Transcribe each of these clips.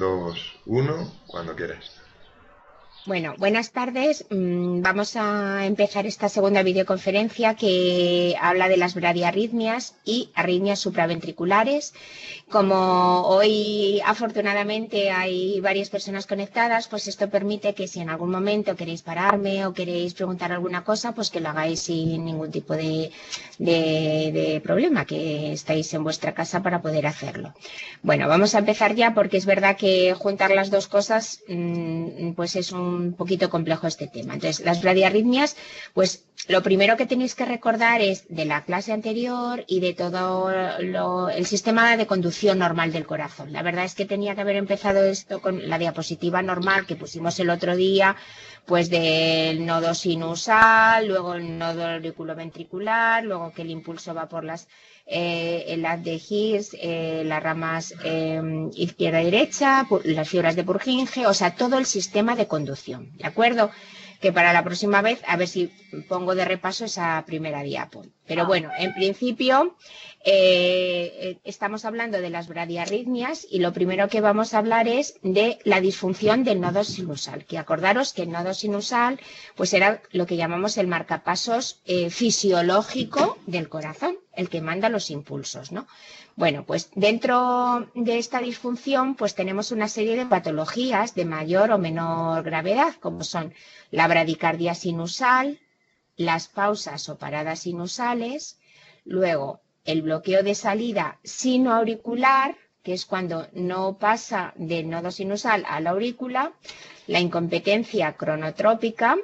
2, 1, cuando quieras. Bueno, buenas tardes. Vamos a empezar esta segunda videoconferencia que habla de las bradiarritmias y arritmias supraventriculares. Como hoy afortunadamente hay varias personas conectadas, pues esto permite que si en algún momento queréis pararme o queréis preguntar alguna cosa, pues que lo hagáis sin ningún tipo de problema, que estáis en vuestra casa para poder hacerlo. Bueno, vamos a empezar ya porque es verdad que juntar las dos cosas pues es un poquito complejo este tema. Entonces, las bradiarritmias, pues lo primero que tenéis que recordar es de la clase anterior y de todo el sistema de conducción normal del corazón. La verdad es que tenía que haber empezado esto con la diapositiva normal que pusimos el otro día, pues del nodo sinusal, luego el nodo auriculoventricular, luego que el impulso va por el haz de His, las ramas izquierda y derecha, las fibras de Purkinje, o sea, todo el sistema de conducción, ¿de acuerdo? Que para la próxima vez, a ver si pongo de repaso esa primera diapo. Pero bueno, en principio estamos hablando de las bradiarritmias y lo primero que vamos a hablar es de la disfunción del nodo sinusal, que acordaros que el nodo sinusal pues era lo que llamamos el marcapasos fisiológico del corazón, el que manda los impulsos, ¿no? Bueno, pues dentro de esta disfunción pues tenemos una serie de patologías de mayor o menor gravedad, como son la bradicardia sinusal, las pausas o paradas sinusales, luego el bloqueo de salida sinoauricular, que es cuando no pasa del nodo sinusal a la aurícula, la incompetencia cronotrópica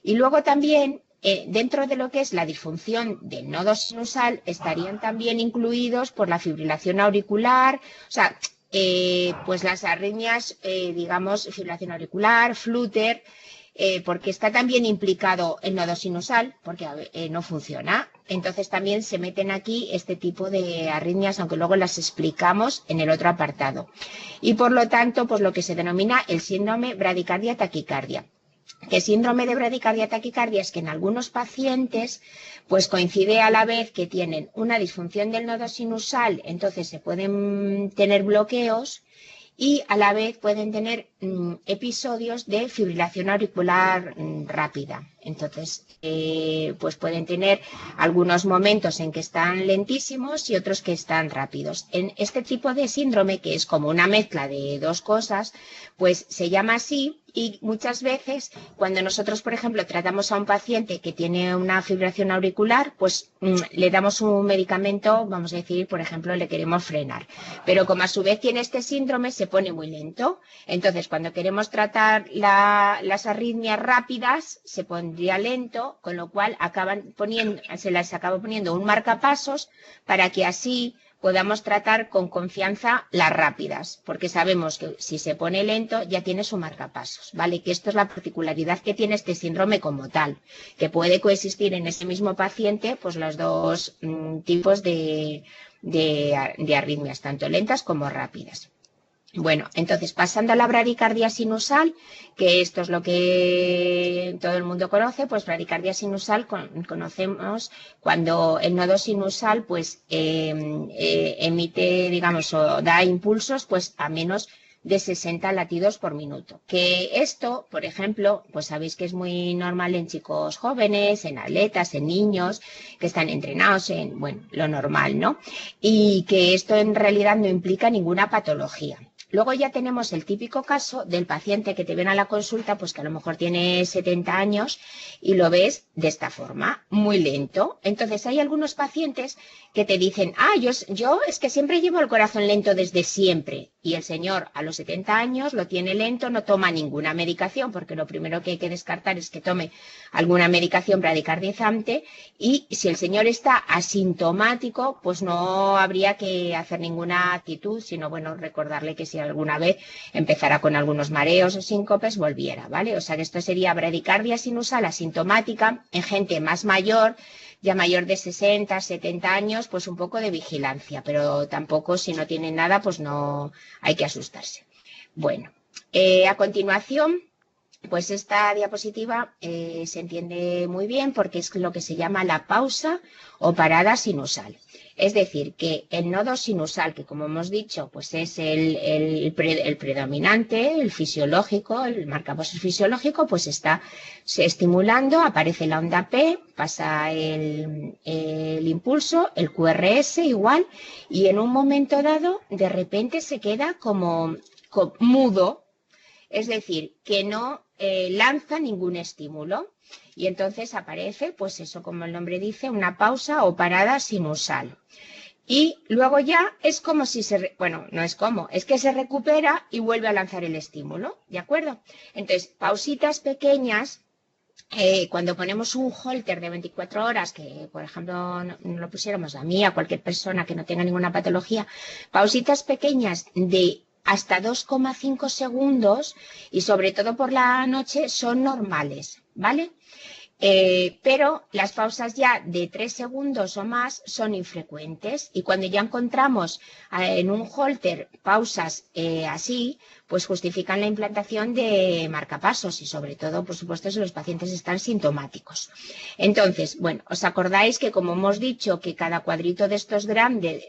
y luego también dentro de lo que es la disfunción del nodo sinusal estarían también incluidos por la fibrilación auricular, o sea, pues las arritmias, digamos, fibrilación auricular, flúter, porque está también implicado el nodo sinusal, porque no funciona. Entonces también se meten aquí este tipo de arritmias, aunque luego las explicamos en el otro apartado. Y por lo tanto, pues lo que se denomina el síndrome bradicardia-taquicardia. Que síndrome de bradicardia-taquicardia es que en algunos pacientes pues coincide a la vez que tienen una disfunción del nodo sinusal, entonces se pueden tener bloqueos y a la vez pueden tener episodios de fibrilación auricular rápida. Entonces, pues pueden tener algunos momentos en que están lentísimos y otros que están rápidos. En este tipo de síndrome, que es como una mezcla de dos cosas, pues se llama así y muchas veces cuando nosotros, por ejemplo, tratamos a un paciente que tiene una fibrilación auricular, pues le damos un medicamento, vamos a decir, por ejemplo, le queremos frenar. Pero como a su vez tiene este síndrome, se pone muy lento. Entonces, cuando queremos tratar las arritmias rápidas, se pondría lento, con lo cual se les acaba poniendo un marcapasos para que así podamos tratar con confianza las rápidas, porque sabemos que si se pone lento ya tiene su marcapasos, ¿vale? Que esto es la particularidad que tiene este síndrome como tal, que puede coexistir en ese mismo paciente pues los dos tipos de arritmias, tanto lentas como rápidas. Bueno, entonces pasando a la bradicardia sinusal, que esto es lo que todo el mundo conoce, pues bradicardia sinusal conocemos cuando el nodo sinusal pues emite, digamos, o da impulsos pues a menos de 60 latidos por minuto. Que esto, por ejemplo, pues sabéis que es muy normal en chicos jóvenes, en atletas, en niños que están entrenados en, bueno, lo normal, ¿no? Y que esto en realidad no implica ninguna patología. Luego ya tenemos el típico caso del paciente que te viene a la consulta, pues que a lo mejor tiene 70 años y lo ves de esta forma, muy lento. Entonces hay algunos pacientes que te dicen, yo es que siempre llevo el corazón lento desde siempre. Y el señor a los 70 años lo tiene lento, no toma ninguna medicación, porque lo primero que hay que descartar es que tome alguna medicación bradicardizante. Y si el señor está asintomático, pues no habría que hacer ninguna actitud, sino bueno, recordarle que si alguna vez empezara con algunos mareos o síncopes, volviera, ¿vale? O sea que esto sería bradicardia sinusal asintomática en gente más mayor, ya mayor de 60, 70 años, pues un poco de vigilancia, pero tampoco si no tienen nada, pues no hay que asustarse. Bueno, a continuación Pues esta diapositiva se entiende muy bien porque es lo que se llama la pausa o parada sinusal. Es decir, que el nodo sinusal, que como hemos dicho, pues es el predominante, el fisiológico, el marcapasos fisiológico, pues está estimulando, aparece la onda P, pasa el impulso, el QRS igual, y en un momento dado, de repente se queda como mudo. Es decir, que no lanza ningún estímulo y entonces aparece, pues eso como el nombre dice, una pausa o parada sinusal. Y luego ya es como si bueno, no es como, es que se recupera y vuelve a lanzar el estímulo, ¿de acuerdo? Entonces, pausitas pequeñas. Cuando ponemos un holter de 24 horas, que por ejemplo no lo pusiéramos a mí, a cualquier persona que no tenga ninguna patología, pausitas pequeñas de hasta 2,5 segundos y sobre todo por la noche son normales, ¿vale? Pero las pausas ya de 3 segundos o más son infrecuentes y cuando ya encontramos en un holter pausas así, pues justifican la implantación de marcapasos y sobre todo, por supuesto, si los pacientes están sintomáticos. Entonces, bueno, ¿os acordáis que como hemos dicho que cada cuadrito de estos grandes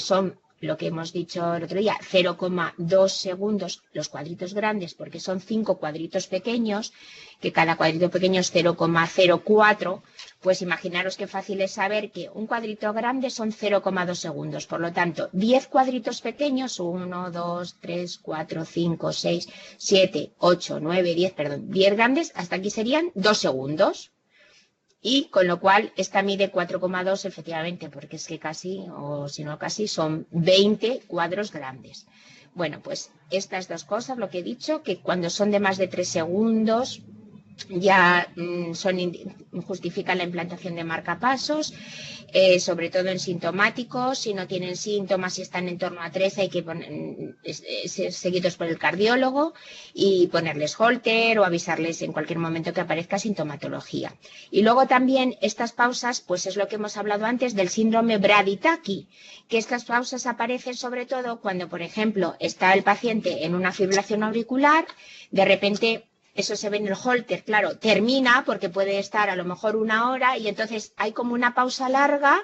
son lo que hemos dicho el otro día, 0,2 segundos, los cuadritos grandes, porque son 5 cuadritos pequeños, que cada cuadrito pequeño es 0,04, pues imaginaros qué fácil es saber que un cuadrito grande son 0,2 segundos. Por lo tanto, 10 cuadritos pequeños, 1, 2, 3, 4, 5, 6, 7, 8, 9, 10, perdón, 10 grandes, hasta aquí serían 2 segundos. Y con lo cual esta mide 4,2 efectivamente, porque es que casi, o si no casi, son 20 cuadros grandes. Bueno, pues estas dos cosas, lo que he dicho, que cuando son de más de 3 segundos ya justifican la implantación de marcapasos, sobre todo en sintomáticos. Si no tienen síntomas, si están en torno a 3, hay que ser seguidos por el cardiólogo y ponerles holter o avisarles en cualquier momento que aparezca sintomatología. Y luego también estas pausas, pues es lo que hemos hablado antes del síndrome Brady-Taki, que estas pausas aparecen sobre todo cuando, por ejemplo, está el paciente en una fibrilación auricular, de repente eso se ve en el holter, claro, termina porque puede estar a lo mejor 1 hora y entonces hay como una pausa larga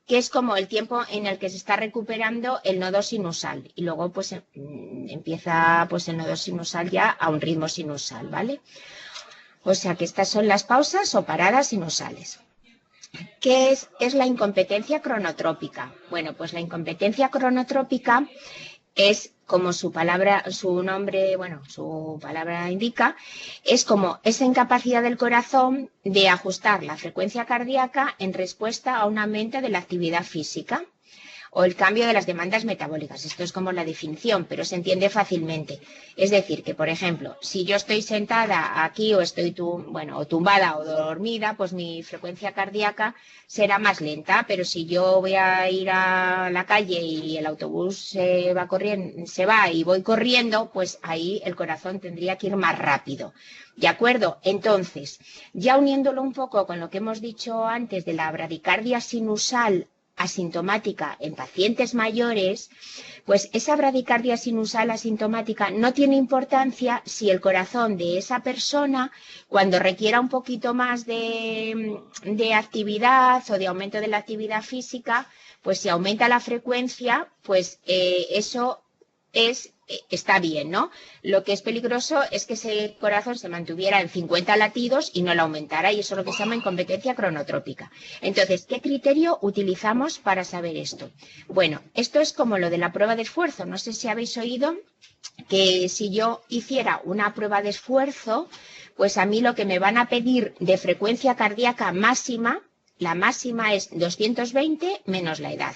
que es como el tiempo en el que se está recuperando el nodo sinusal y luego pues empieza pues el nodo sinusal ya a un ritmo sinusal, ¿vale? O sea que estas son las pausas o paradas sinusales. ¿Qué es la incompetencia cronotrópica? Bueno, pues la incompetencia cronotrópica es como su nombre, bueno, su palabra indica, es como esa incapacidad del corazón de ajustar la frecuencia cardíaca en respuesta a un aumento de la actividad física o el cambio de las demandas metabólicas. Esto es como la definición, pero se entiende fácilmente. Es decir, que por ejemplo, si yo estoy sentada aquí o estoy o tumbada o dormida, pues mi frecuencia cardíaca será más lenta, pero si yo voy a ir a la calle y el autobús se va y voy corriendo, pues ahí el corazón tendría que ir más rápido. ¿De acuerdo? Entonces, ya uniéndolo un poco con lo que hemos dicho antes de la bradicardia sinusal asintomática en pacientes mayores, pues esa bradicardia sinusal asintomática no tiene importancia si el corazón de esa persona, cuando requiera un poquito más de actividad o de aumento de la actividad física, pues si aumenta la frecuencia, pues eso está bien, ¿no? Lo que es peligroso es que ese corazón se mantuviera en 50 latidos y no lo aumentara, y eso es lo que se llama incompetencia cronotrópica. Entonces, ¿qué criterio utilizamos para saber esto? Bueno, esto es como lo de la prueba de esfuerzo. No sé si habéis oído que si yo hiciera una prueba de esfuerzo, pues a mí lo que me van a pedir de frecuencia cardíaca máxima, la máxima es 220 menos la edad.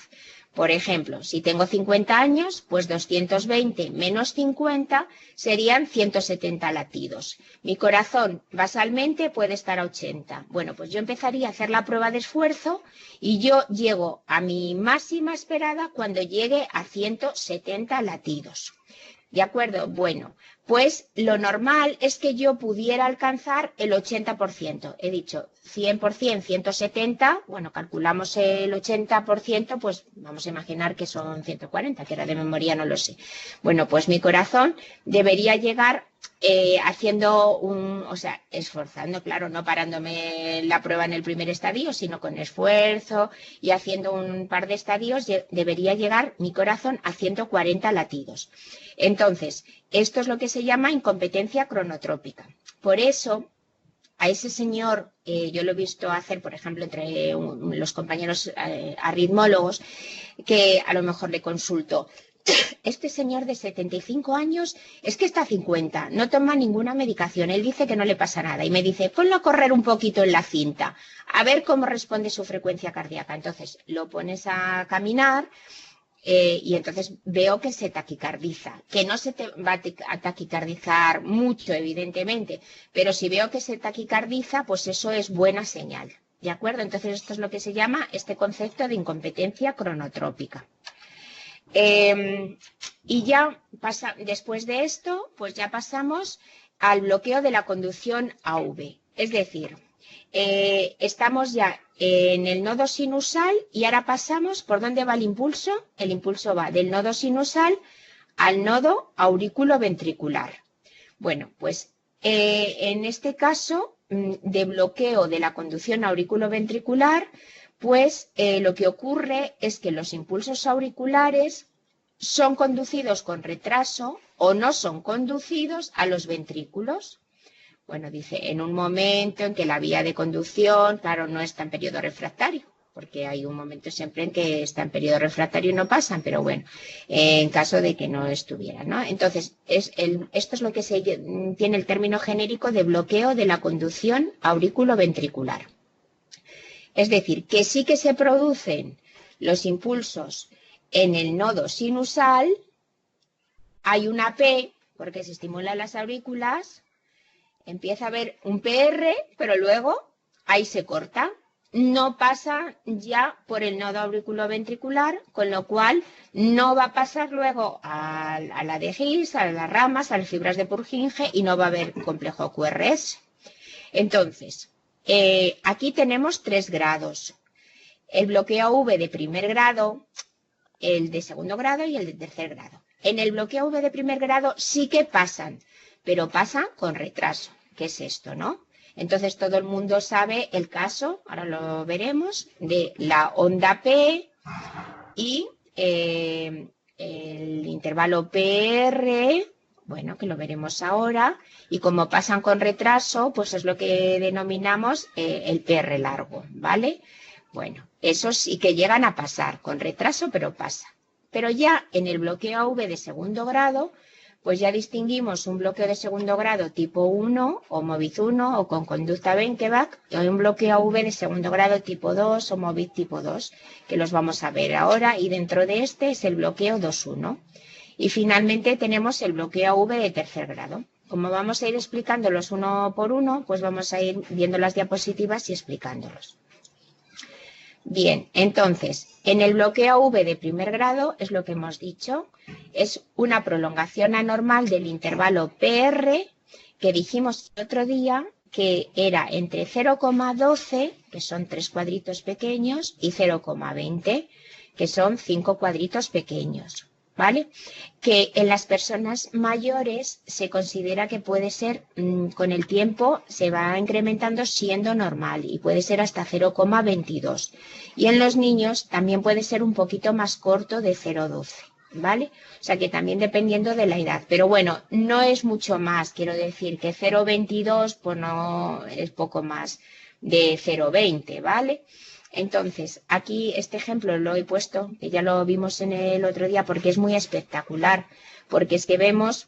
Por ejemplo, si tengo 50 años, pues 220 menos 50 serían 170 latidos. Mi corazón basalmente puede estar a 80. Bueno, pues yo empezaría a hacer la prueba de esfuerzo y yo llego a mi máxima esperada cuando llegue a 170 latidos. ¿De acuerdo? Bueno, pues lo normal es que yo pudiera alcanzar el 80%. He dicho 100%, 170, bueno, calculamos el 80%, pues vamos a imaginar que son 140, que era de memoria, no lo sé. Bueno, pues mi corazón debería llegar haciendo o sea, esforzando, claro, no parándome la prueba en el primer estadio, sino con esfuerzo y haciendo un par de estadios, debería llegar mi corazón a 140 latidos. Entonces, esto es lo que se llama incompetencia cronotrópica. Por eso, a ese señor, yo lo he visto hacer, por ejemplo, entre los compañeros arritmólogos, que a lo mejor le consulto, este señor de 75 años es que está a 50, no toma ninguna medicación, él dice que no le pasa nada y me dice, ponlo a correr un poquito en la cinta, a ver cómo responde su frecuencia cardíaca. Entonces lo pones a caminar y entonces veo que se taquicardiza, que no se te va a taquicardizar mucho, evidentemente, pero si veo que se taquicardiza, pues eso es buena señal, ¿de acuerdo? Entonces esto es lo que se llama este concepto de incompetencia cronotrópica. Y ya después de esto, pues ya pasamos al bloqueo de la conducción AV. Es decir, estamos ya en el nodo sinusal y ahora pasamos, ¿por dónde va el impulso? El impulso va del nodo sinusal al nodo auriculoventricular. Bueno, pues en este caso de bloqueo de la conducción auriculoventricular, pues lo que ocurre es que los impulsos auriculares son conducidos con retraso o no son conducidos a los ventrículos. Bueno, dice, en un momento en que la vía de conducción, claro, no está en periodo refractario, porque hay un momento siempre en que está en periodo refractario y no pasan, pero bueno, en caso de que no estuviera, ¿no? Entonces, esto es lo que tiene el término genérico de bloqueo de la conducción auriculoventricular. Es decir, que sí que se producen los impulsos en el nodo sinusal, hay una P, porque se estimulan las aurículas, empieza a haber un PR, pero luego ahí se corta. No pasa ya por el nodo auriculoventricular, con lo cual no va a pasar luego a la de His, a las ramas, a las fibras de Purkinje y no va a haber complejo QRS. Entonces, aquí tenemos 3 grados. El bloqueo AV de primer grado, el de segundo grado y el de tercer grado. En el bloqueo AV de primer grado sí que pasan, pero pasan con retraso. ¿Qué es esto, no? Entonces todo el mundo sabe el caso, ahora lo veremos, de la onda P y el intervalo PR, bueno, que lo veremos ahora, y como pasan con retraso, pues es lo que denominamos el PR largo, ¿vale? Bueno, eso sí que llegan a pasar, con retraso, pero pasa. Pero ya en el bloqueo AV de segundo grado, pues ya distinguimos un bloqueo de segundo grado tipo 1 o MOVID 1 o con conducta Benkeback y un bloqueo AV de segundo grado tipo 2 o MOVID tipo 2, que los vamos a ver ahora, y dentro de este es el bloqueo 2-1. Y finalmente tenemos el bloqueo AV de tercer grado. Como vamos a ir explicándolos uno por uno, pues vamos a ir viendo las diapositivas y explicándolos. Bien, entonces, en el bloqueo AV de primer grado, es lo que hemos dicho, es una prolongación anormal del intervalo PR, que dijimos el otro día que era entre 0,12, que son 3 cuadritos pequeños, y 0,20, que son 5 cuadritos pequeños, ¿vale? Que en las personas mayores se considera que puede ser, con el tiempo, se va incrementando siendo normal y puede ser hasta 0,22. Y en los niños también puede ser un poquito más corto de 0,12, ¿vale? O sea que también dependiendo de la edad. Pero bueno, no es mucho más, quiero decir que 0,22 pues no es poco más de 0,20, ¿vale? Entonces, aquí este ejemplo lo he puesto, que ya lo vimos en el otro día, porque es muy espectacular, porque es que vemos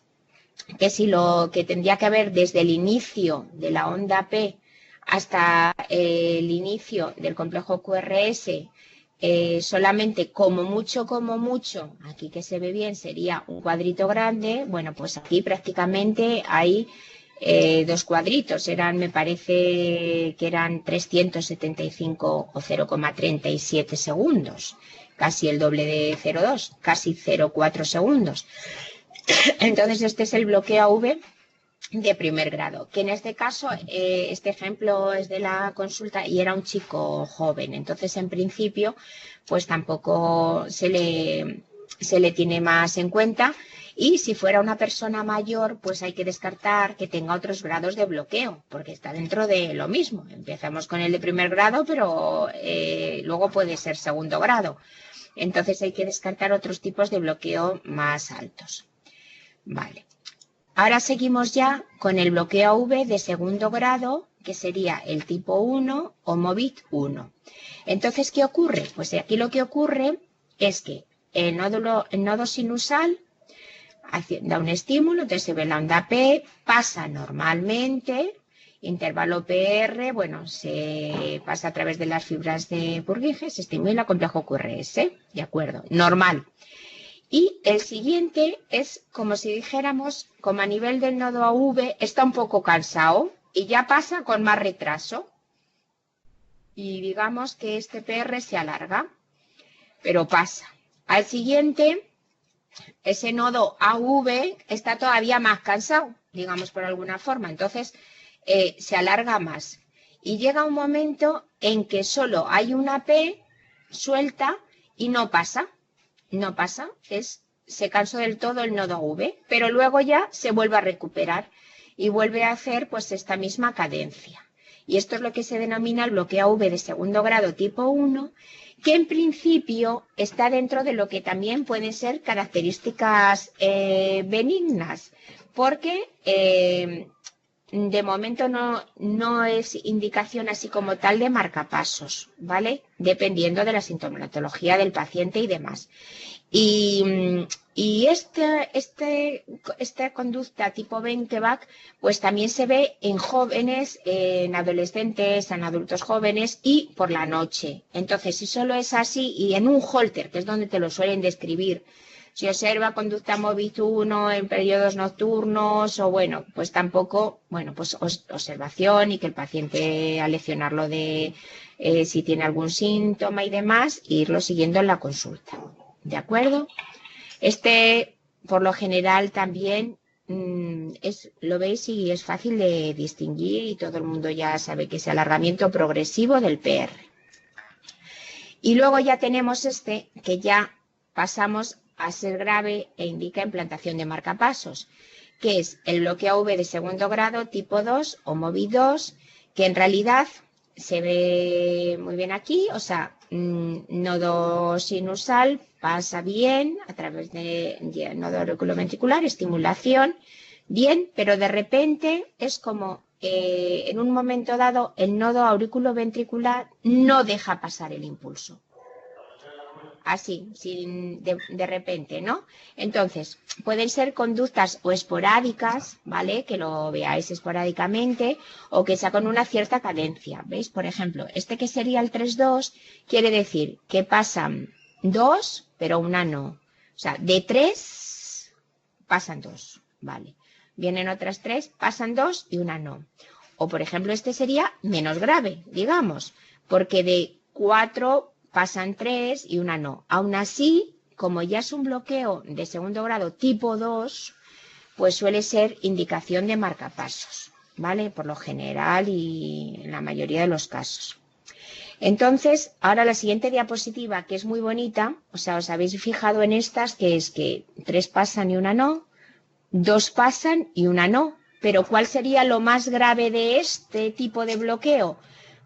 que si lo que tendría que haber desde el inicio de la onda P hasta el inicio del complejo QRS, solamente como mucho, aquí que se ve bien sería un cuadrito grande, bueno, pues aquí prácticamente hay 2 cuadritos, me parece que eran 375 o 0,37 segundos, casi el doble de 0,2, casi 0,4 segundos. Entonces este es el bloqueo AV de primer grado, que en este caso, este ejemplo es de la consulta y era un chico joven, entonces en principio pues tampoco se le tiene más en cuenta, y si fuera una persona mayor pues hay que descartar que tenga otros grados de bloqueo, porque está dentro de lo mismo. Empezamos con el de primer grado, pero luego puede ser segundo grado, entonces hay que descartar otros tipos de bloqueo más altos. Vale. Ahora seguimos ya con el bloqueo AV de segundo grado, que sería el tipo 1 o MOVIT 1. Entonces, ¿qué ocurre? Pues aquí lo que ocurre es que el nodo sinusal da un estímulo, entonces se ve la onda P, pasa normalmente, intervalo PR, bueno, se pasa a través de las fibras de Purkinje, se estimula complejo QRS, ¿de acuerdo? Normal. Y el siguiente es como si dijéramos, como a nivel del nodo AV está un poco cansado y ya pasa con más retraso. Y digamos que este PR se alarga, pero pasa. Al siguiente, ese nodo AV está todavía más cansado, digamos por alguna forma, entonces se alarga más. Y llega un momento en que solo hay una P suelta y no pasa. No pasa, se cansó del todo el nodo V, pero luego ya se vuelve a recuperar y vuelve a hacer pues esta misma cadencia. Y esto es lo que se denomina el bloqueo AV de segundo grado tipo 1, que en principio está dentro de lo que también pueden ser características benignas, porque de momento no es indicación así como tal de marcapasos, ¿vale? Dependiendo de la sintomatología del paciente y demás. Y esta conducta tipo Benkeback, pues también se ve en jóvenes, en adolescentes, en adultos jóvenes y por la noche. Entonces, si solo es así y en un holter, que es donde te lo suelen describir, si observa conducta MOVIT 1 en periodos nocturnos o bueno, pues tampoco, bueno, pues observación y que el paciente al leccionarlo de si tiene algún síntoma y demás, irlo siguiendo en la consulta. ¿De acuerdo? Por lo general, también lo veis y es fácil de distinguir y todo el mundo ya sabe que es alargamiento progresivo del PR. Y luego ya tenemos que ya pasamos a ser grave e indica implantación de marcapasos, que es el bloqueo AV de segundo grado tipo 2 o MOVIT 2, que en realidad se ve muy bien aquí, o sea, nodo sinusal pasa bien a través de nodo auriculoventricular, estimulación, bien, pero de repente es como en un momento dado el nodo auriculoventricular no deja pasar el impulso. Así, de repente, ¿no? Entonces, pueden ser conductas o esporádicas, ¿vale? Que lo veáis esporádicamente o que sea con una cierta cadencia, ¿veis? Por ejemplo, que sería el 3-2, quiere decir que pasan 2, pero una no. O sea, de 3 pasan 2, ¿vale? Vienen otras 3, pasan 2 y una no. O, por ejemplo, sería menos grave, digamos, porque de 4 pasan 3 y una no. Aún así, como ya es un bloqueo de segundo grado tipo 2, pues suele ser indicación de marcapasos, ¿vale? Por lo general y en la mayoría de los casos. Entonces, ahora la siguiente diapositiva, que es muy bonita, o sea, os habéis fijado en estas, que es que 3 pasan y una no, 2 pasan y una no. Pero ¿cuál sería lo más grave de este tipo de bloqueo?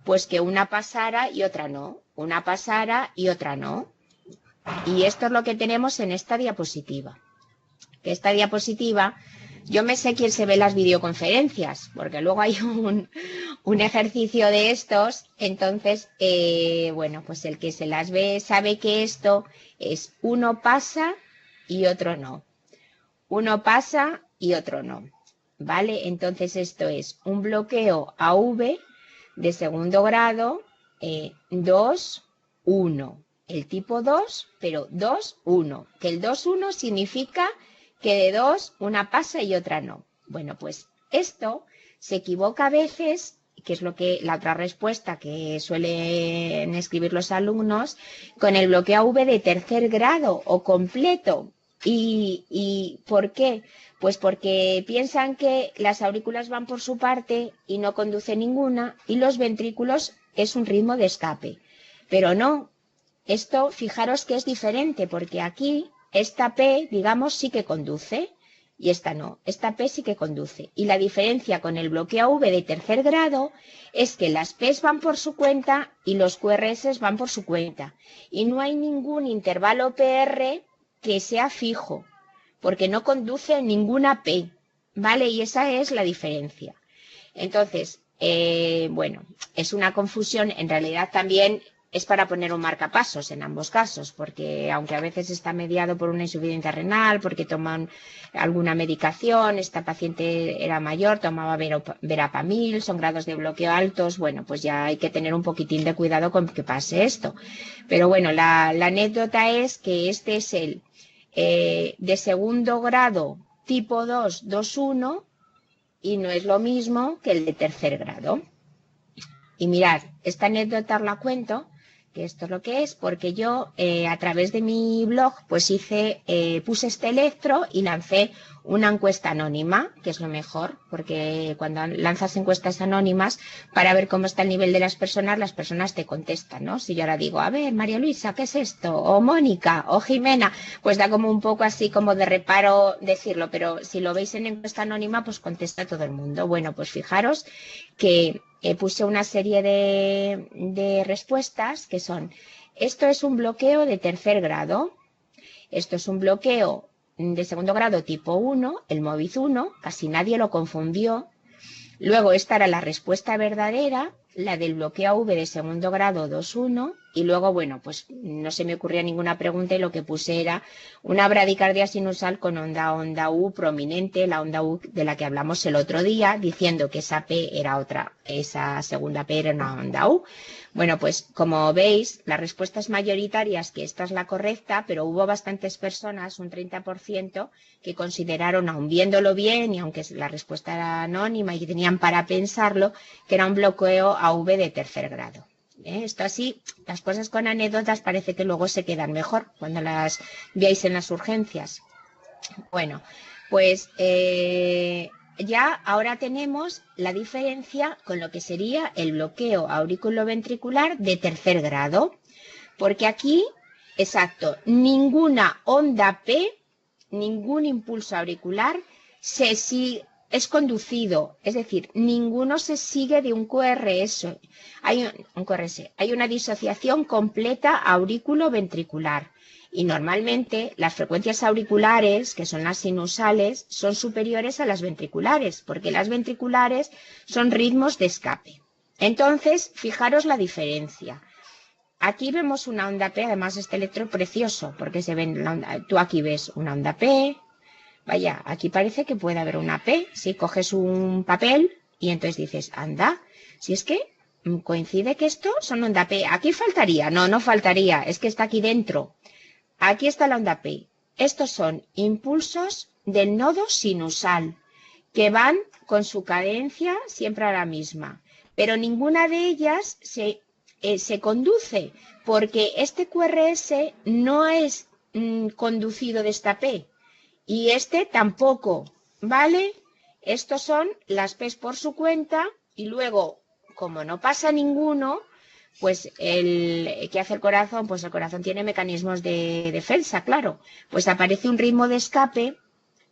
Pues que una pasara y otra no, una pasara y otra no. Y esto es lo que tenemos en esta diapositiva. Que esta diapositiva, yo me sé quién se ve las videoconferencias, porque luego hay un ejercicio de estos, entonces, bueno, pues el que se las ve sabe que esto es uno pasa y otro no. Uno pasa y otro no, ¿vale? Entonces esto es un bloqueo AV de segundo grado, 2, 1. El tipo 2, pero 2, 1. Que el 2, 1 significa que de 2 una pasa y otra no. Bueno, pues esto se equivoca a veces, que es la otra respuesta que suelen escribir los alumnos, con el bloqueo AV de tercer grado o completo. ¿Y por qué? Pues porque piensan que las aurículas van por su parte y no conduce ninguna, y los ventrículos es un ritmo de escape. Pero no, esto fijaros que es diferente, porque aquí esta P, digamos, sí que conduce y esta no. Esta P sí que conduce. Y la diferencia con el bloqueo V de tercer grado es que las P's van por su cuenta y los QRS van por su cuenta. Y no hay ningún intervalo PR que sea fijo, porque no conduce ninguna P, ¿vale? Y esa es la diferencia. Entonces, bueno, es una confusión, en realidad también es para poner un marcapasos en ambos casos, porque aunque a veces está mediado por una insuficiencia renal, porque toman alguna medicación, esta paciente era mayor, tomaba verapamil, son grados de bloqueo altos, bueno, pues ya hay que tener un poquitín de cuidado con que pase esto. Pero bueno, la anécdota es que este es el de segundo grado tipo 2, 2.1 y no es lo mismo que el de tercer grado. Y mirad, esta anécdota os la cuento, que esto es lo que es, porque yo a través de mi blog pues puse este electro y lancé una encuesta anónima, que es lo mejor, porque cuando lanzas encuestas anónimas para ver cómo está el nivel de las personas te contestan, ¿no? Si yo ahora digo, a ver, María Luisa, ¿qué es esto? O Mónica, o Jimena, pues da como un poco así como de reparo decirlo, pero si lo veis en encuesta anónima, pues contesta todo el mundo. Bueno, pues fijaros que puse una serie de respuestas que son, esto es un bloqueo de tercer grado, esto es un bloqueo de segundo grado tipo 1, el Moviz 1, casi nadie lo confundió. Luego esta era la respuesta verdadera, la del bloqueo V de segundo grado 2.1, y luego, bueno, pues no se me ocurría ninguna pregunta y lo que puse era una bradicardia sinusal con onda U prominente, la onda U de la que hablamos el otro día, diciendo que esa P era otra, esa segunda P era una onda U. Bueno, pues como veis, las respuestas mayoritarias que esta es la correcta, pero hubo bastantes personas, un 30%, que consideraron, aun viéndolo bien, y aunque la respuesta era anónima y tenían para pensarlo, que era un bloqueo AV de tercer grado. Esto así, las cosas con anécdotas parece que luego se quedan mejor cuando las veáis en las urgencias. Bueno, pues ya ahora tenemos la diferencia con lo que sería el bloqueo auriculoventricular de tercer grado, porque aquí, exacto, ninguna onda P, ningún impulso auricular es conducido, es decir, ninguno se sigue de un QRS. Hay una disociación completa aurículo-ventricular. Y normalmente las frecuencias auriculares, que son las sinusales, son superiores a las ventriculares, porque las ventriculares son ritmos de escape. Entonces, fijaros la diferencia. Aquí vemos una onda P, además este electro precioso, porque se ven tú aquí ves una onda P. Vaya, aquí parece que puede haber una P. Si coges un papel y entonces dices, anda, si es que coincide que esto son onda P. Aquí faltaría, no faltaría, es que está aquí dentro. Aquí está la onda P. Estos son impulsos del nodo sinusal, que van con su cadencia siempre a la misma. Pero ninguna de ellas se conduce, porque este QRS no es conducido de esta P. Y este tampoco, ¿vale? Estos son las P's por su cuenta y luego, como no pasa ninguno, pues ¿qué hace el corazón? Pues el corazón tiene mecanismos de defensa, claro. Pues aparece un ritmo de escape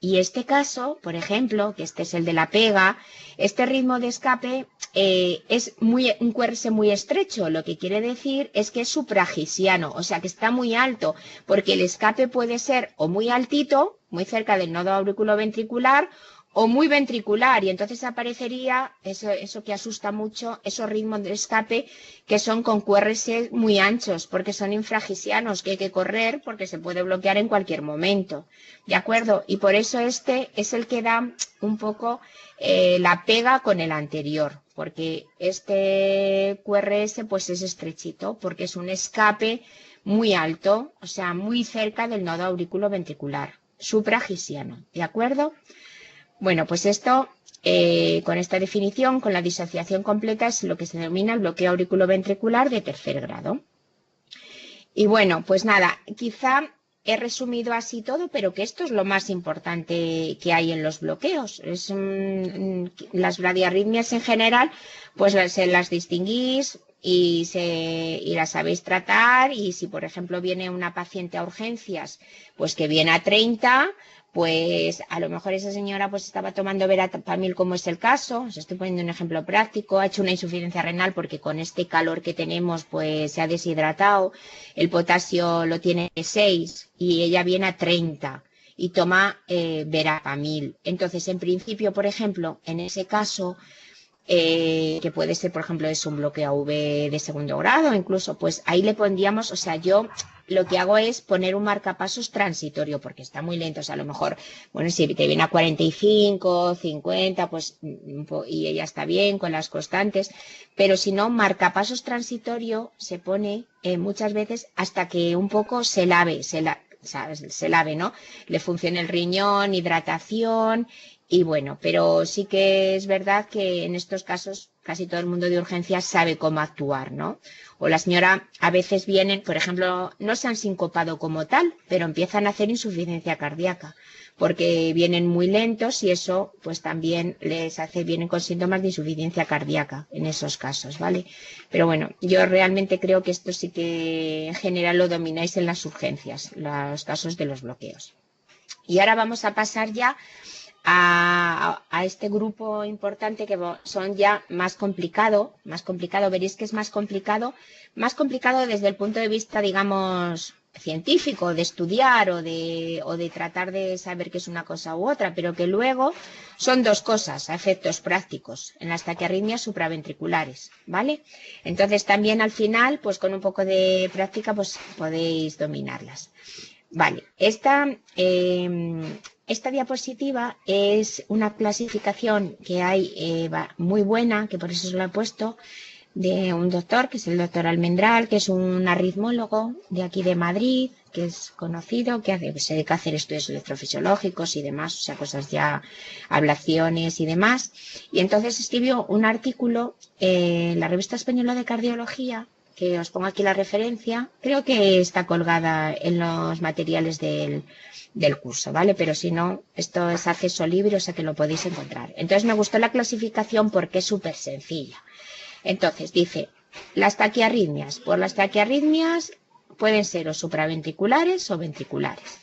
y este caso, por ejemplo, que este es el de la pega, este ritmo de escape es un QRS muy estrecho, lo que quiere decir es que es supragisiano, o sea que está muy alto, porque el escape puede ser o muy altito, muy cerca del nodo auriculoventricular, o muy ventricular, y entonces aparecería eso que asusta mucho, esos ritmos de escape que son con QRS muy anchos, porque son infragisianos, que hay que correr porque se puede bloquear en cualquier momento, ¿de acuerdo? Y por eso este es el que da un poco la pega con el anterior, porque este QRS pues es estrechito, porque es un escape muy alto, o sea, muy cerca del nodo auriculoventricular, supragisiano, ¿de acuerdo? Bueno, pues esto, con esta definición, con la disociación completa, es lo que se denomina el bloqueo auriculoventricular de tercer grado. Y bueno, pues nada, quizá he resumido así todo, pero que esto es lo más importante que hay en los bloqueos. Las bradiarritmias en general, pues se las distinguís y las sabéis tratar. Y si, por ejemplo, viene una paciente a urgencias, pues que viene a 30, pues a lo mejor esa señora pues estaba tomando verapamil, como es el caso. Os estoy poniendo un ejemplo práctico. Ha hecho una insuficiencia renal porque con este calor que tenemos pues se ha deshidratado. El potasio lo tiene 6 y ella viene a 30 y toma verapamil. Entonces, en principio, por ejemplo, en ese caso, que puede ser, por ejemplo, es un bloqueo AV de segundo grado, incluso, pues ahí le pondríamos, o sea, yo lo que hago es poner un marcapasos transitorio, porque está muy lento, o sea, a lo mejor, bueno, si te viene a 45, 50, pues, y ella está bien con las constantes, pero si no, marcapasos transitorio se pone muchas veces hasta que un poco se lave, ¿sabes? Se lave, ¿no? Le funcione el riñón, hidratación. Y bueno, pero sí que es verdad que en estos casos casi todo el mundo de urgencias sabe cómo actuar, ¿no? O la señora a veces vienen, por ejemplo, no se han sincopado como tal, pero empiezan a hacer insuficiencia cardíaca, porque vienen muy lentos y eso pues también vienen con síntomas de insuficiencia cardíaca en esos casos, ¿vale? Pero bueno, yo realmente creo que esto sí que en general lo domináis en las urgencias, los casos de los bloqueos. Y ahora vamos a pasar ya a este grupo importante que son ya más complicado, veréis que es más complicado desde el punto de vista, digamos, científico, de estudiar o de tratar de saber qué es una cosa u otra, pero que luego son dos cosas a efectos prácticos en las taquiarritmias supraventriculares, ¿vale? Entonces también al final, pues con un poco de práctica, pues podéis dominarlas. Vale, esta diapositiva es una clasificación que hay muy buena, que por eso se lo he puesto, de un doctor, que es el doctor Almendral, que es un arritmólogo de aquí de Madrid, que es conocido, que se dedica a hacer estudios electrofisiológicos y demás, o sea, cosas ya, ablaciones y demás. Y entonces escribió un artículo en la Revista Española de Cardiología, que os pongo aquí la referencia, creo que está colgada en los materiales del curso, ¿vale? Pero si no, esto es acceso libre, o sea que lo podéis encontrar. Entonces me gustó la clasificación porque es súper sencilla. Entonces dice, las taquiarritmias. Por las taquiarritmias pueden ser o supraventriculares o ventriculares.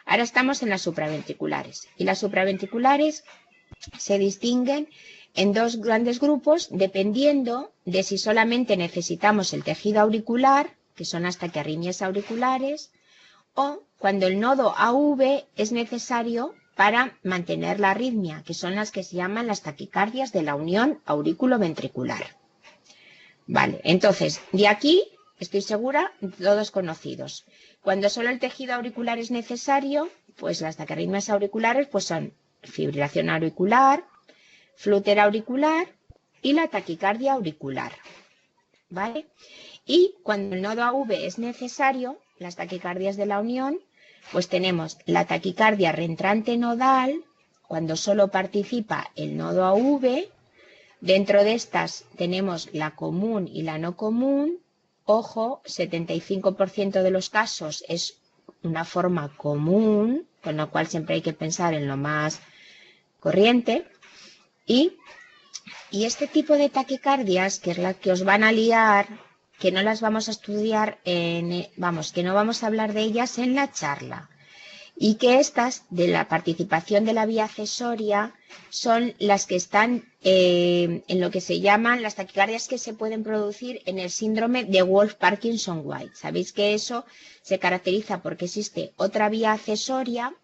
Ahora estamos en las supraventriculares. Y las supraventriculares se distinguen en dos grandes grupos dependiendo de si solamente necesitamos el tejido auricular, que son las taquiarritmias auriculares, o cuando el nodo AV es necesario para mantener la arritmia, que son las que se llaman las taquicardias de la unión aurículo-ventricular. Vale, entonces, de aquí, estoy segura, todos conocidos. Cuando solo el tejido auricular es necesario, pues las taquiarritmias auriculares pues son fibrilación auricular, flúter auricular y la taquicardia auricular, ¿vale? Y cuando el nodo AV es necesario, las taquicardias de la unión, pues tenemos la taquicardia reentrante nodal, cuando solo participa el nodo AV. Dentro de estas tenemos la común y la no común. Ojo, 75% de los casos es una forma común, con lo cual siempre hay que pensar en lo más corriente. Y este tipo de taquicardias, que es la que os van a liar, que no las vamos a estudiar, que no vamos a hablar de ellas en la charla. Y que estas, de la participación de la vía accesoria, son las que están en lo que se llaman las taquicardias que se pueden producir en el síndrome de Wolff-Parkinson-White. Sabéis que eso se caracteriza porque existe otra vía accesoria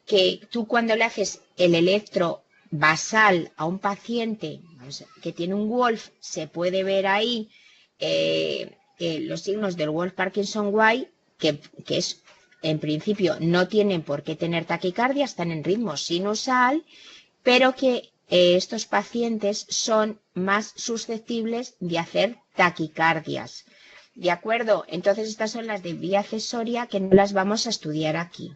que tú cuando le haces el electro basal a un paciente que tiene un Wolff, se puede ver ahí los signos del Wolff-Parkinson-White, que es, en principio, no tienen por qué tener taquicardia, están en ritmo sinusal, pero que estos pacientes son más susceptibles de hacer taquicardias. ¿De acuerdo? Entonces estas son las de vía accesoria que no las vamos a estudiar aquí.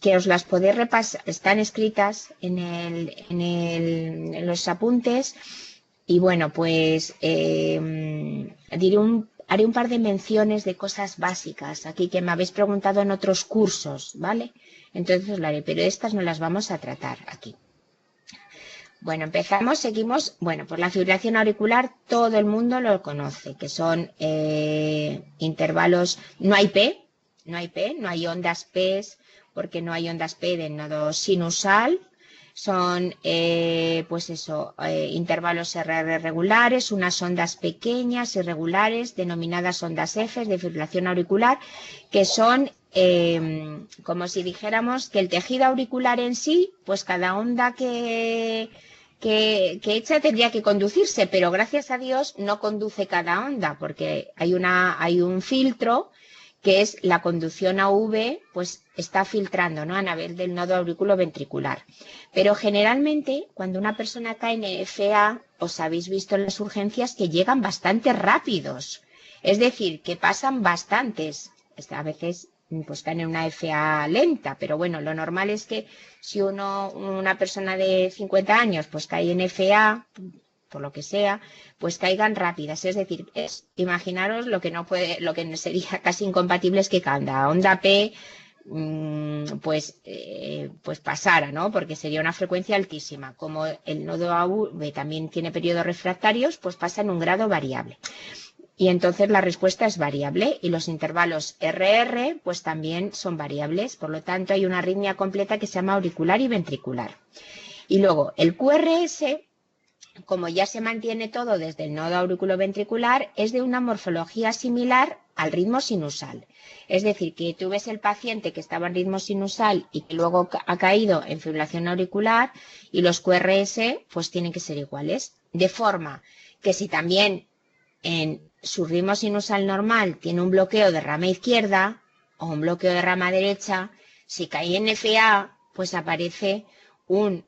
Que os las podéis repasar, están escritas en los apuntes. Y bueno, pues diré haré un par de menciones de cosas básicas aquí que me habéis preguntado en otros cursos, ¿vale? Entonces os lo haré, pero estas no las vamos a tratar aquí. Bueno, empezamos, seguimos. Bueno, pues la fibrilación auricular todo el mundo lo conoce, que son intervalos, no hay P, no hay ondas P, porque no hay ondas P del nodo sinusal. Son, pues eso, intervalos RR regulares, unas ondas pequeñas irregulares, denominadas ondas F de fibrilación auricular, que son como si dijéramos que el tejido auricular en sí, pues cada onda que echa tendría que conducirse, pero gracias a Dios no conduce cada onda, porque hay un filtro que es la conducción AV, pues está filtrando, ¿no?, a nivel del nodo auriculoventricular. Pero generalmente, cuando una persona cae en FA, os habéis visto en las urgencias que llegan bastante rápidos. Es decir, que pasan bastantes. A veces pues caen en una FA lenta, pero bueno, lo normal es que si una persona de 50 años pues cae en FA, por lo que sea, pues caigan rápidas. Es decir, imaginaros lo que sería casi incompatible es que cada onda P pues pasara, ¿no? Porque sería una frecuencia altísima. Como el nodo AV también tiene periodos refractarios, pues pasa en un grado variable. Y entonces la respuesta es variable y los intervalos RR pues también son variables. Por lo tanto, hay una arritmia completa que se llama auricular y ventricular. Y luego el QRS, como ya se mantiene todo desde el nodo auriculoventricular, es de una morfología similar al ritmo sinusal. Es decir, que tú ves el paciente que estaba en ritmo sinusal y que luego ha caído en fibrilación auricular y los QRS pues tienen que ser iguales. De forma que si también en su ritmo sinusal normal tiene un bloqueo de rama izquierda o un bloqueo de rama derecha, si cae en FA, pues aparece un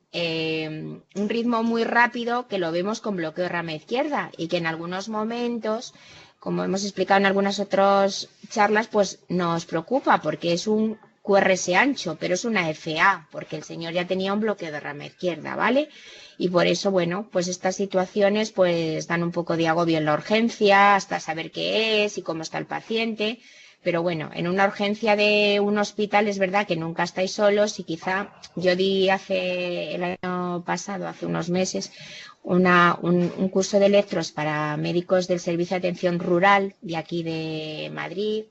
ritmo muy rápido que lo vemos con bloqueo de rama izquierda y que en algunos momentos, como hemos explicado en algunas otras charlas, pues nos preocupa porque es un QRS ancho, pero es una FA, porque el señor ya tenía un bloqueo de rama izquierda, ¿vale? Y por eso, bueno, pues estas situaciones pues dan un poco de agobio en la urgencia, hasta saber qué es y cómo está el paciente. Pero bueno, en una urgencia de un hospital es verdad que nunca estáis solos y quizá yo di el año pasado, hace unos meses, un curso de electros para médicos del Servicio de Atención Rural de aquí de Madrid.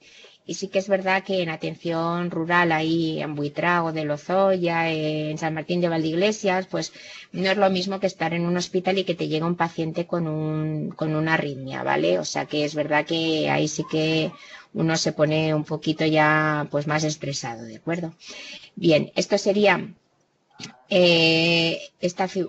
Y sí que es verdad que en atención rural, ahí en Buitrago de Lozoya, en San Martín de Valdeiglesias, pues no es lo mismo que estar en un hospital y que te llega un paciente con una arritmia, ¿vale? O sea que es verdad que ahí sí que uno se pone un poquito ya pues más estresado, ¿de acuerdo? Bien, esto sería